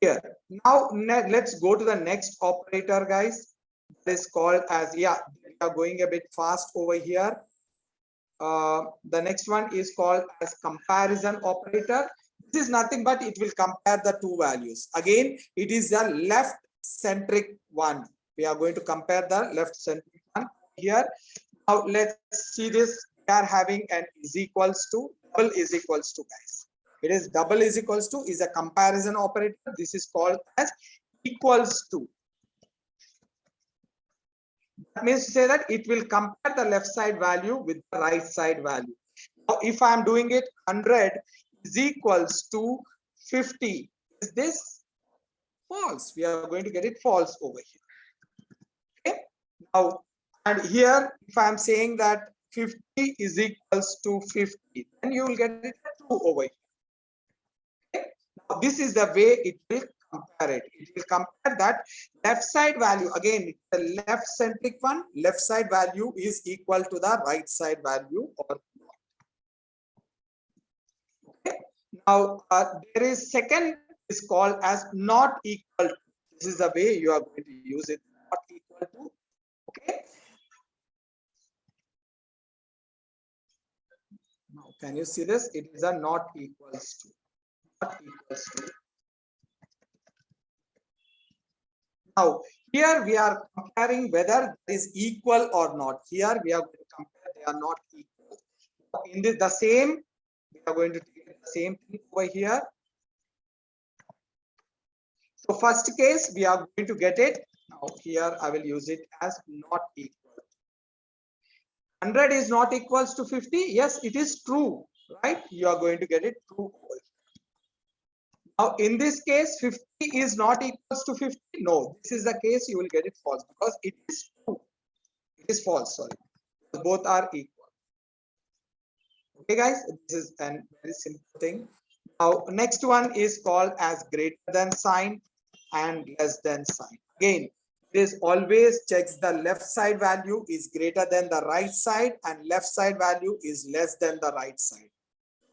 Here now let's go to the next operator, guys. This is called as, yeah, are going a bit fast over here. The next one is called as comparison operator. This is nothing but it will compare the two values. Again, it is the left centric one. We are going to compare the left centric one here. Now let's see this. We are having an is equals to, double is equals to, guys. It is double is equals to is a comparison operator. This is called as equals to. That means to say that it will compare the left side value with the right side value. Now, if I am doing it 100 is equals to 50, is this false? We are going to get it false over here. Okay. Now, and here, if I am saying that 50 is equals to 50, then you will get it true over here. Okay. Now, this is the way it will compare it. It will compare that left side value. Again, the left centric one, left side value is equal to the right side value or not. Okay. Now, there is second is called as not equal to. This is the way you are going to use it. Not equal to. Okay. Now, can you see this? It is a not equals to. Not equals to. Now, here we are comparing whether it is equal or not. Here we are going to compare they are not equal. In this, the same, we are going to take the same thing over here. So first case, we are going to get it. Now here I will use it as not equal. 100 is not equals to 50. Yes, it is true, right? You are going to get it true over here. Now, in this case, 50 is not equals to 50. No, this is the case you will get it false because it is true. It is false, sorry. Both are equal. Okay, guys, this is a very simple thing. Now, next one is called as greater than sign and less than sign. Again, it is always checks the left side value is greater than the right side and left side value is less than the right side.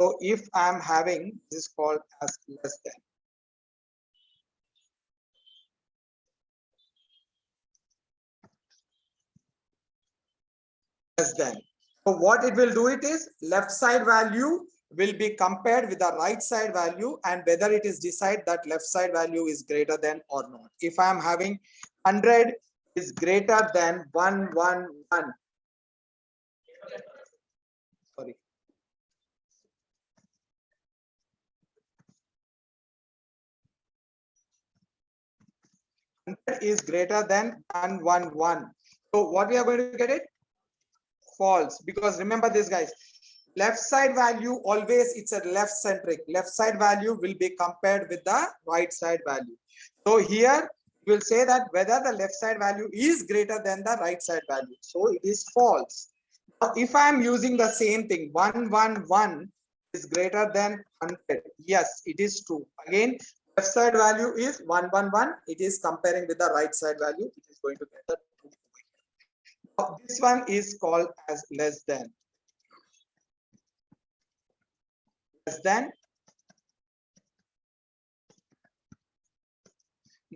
So if I am having, this is called as less than. Less than. So what it will do it is left side value will be compared with the right side value and whether it is decide that left side value is greater than or not. If I am having 100 is greater than 111. Sorry. Is greater than 111. So what we are going to get it? False. Because remember this, guys. Left side value always it's a left centric. Left side value will be compared with the right side value. So here we will say that whether the left side value is greater than the right side value. So it is false. Now, if I am using the same thing, 111 is greater than 100. Yes, it is true. Again, left side value is 111. It is comparing with the right side value. It is going to get the true. Now, this one is called as less than. Less than.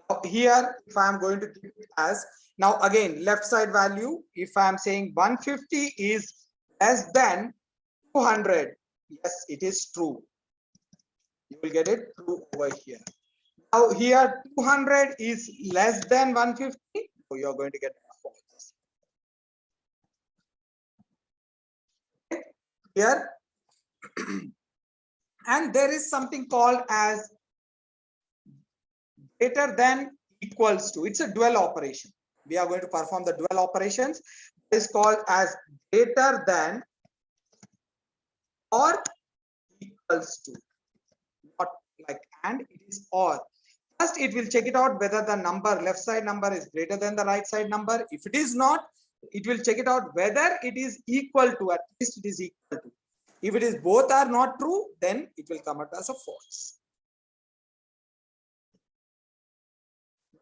Now here, if I am going to give it as, now again, left side value, if I am saying 150 is less than 200, yes, it is true. You will get it true over here. Now here, 200 is less than 150, so you are going to get false. Here, and there is something called as greater than equals to. It's a dual operation. We are going to perform the dual operations. It is called as greater than or equals to. Not like and, it is or. First, it will check it out whether the number, left side number is greater than the right side number. If it is not, it will check it out whether it is equal to, at least it is equal to. If it is both are not true, then it will come out as a false.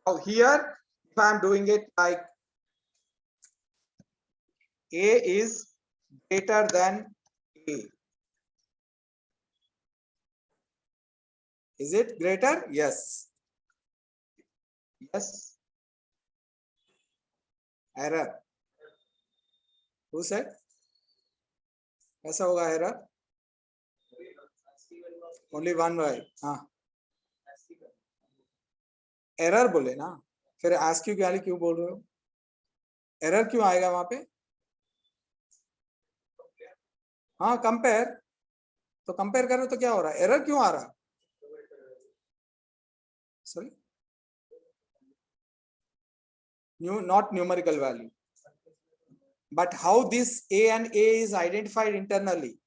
Now here, if I am doing it like A is greater than A. Is it greater? Yes. Yes. Error. Who said? ऐसा होगा error? Only one way. हाँ. Error बोले ना. फिर ask you क्यों बोल रहे हो? Error क्यों आएगा वहाँ पे? हाँ, compare. तो compare करो तो क्या हो रहा है? Error क्यों आ रहा? Sorry. Not numerical value. But how this A and A is identified internally?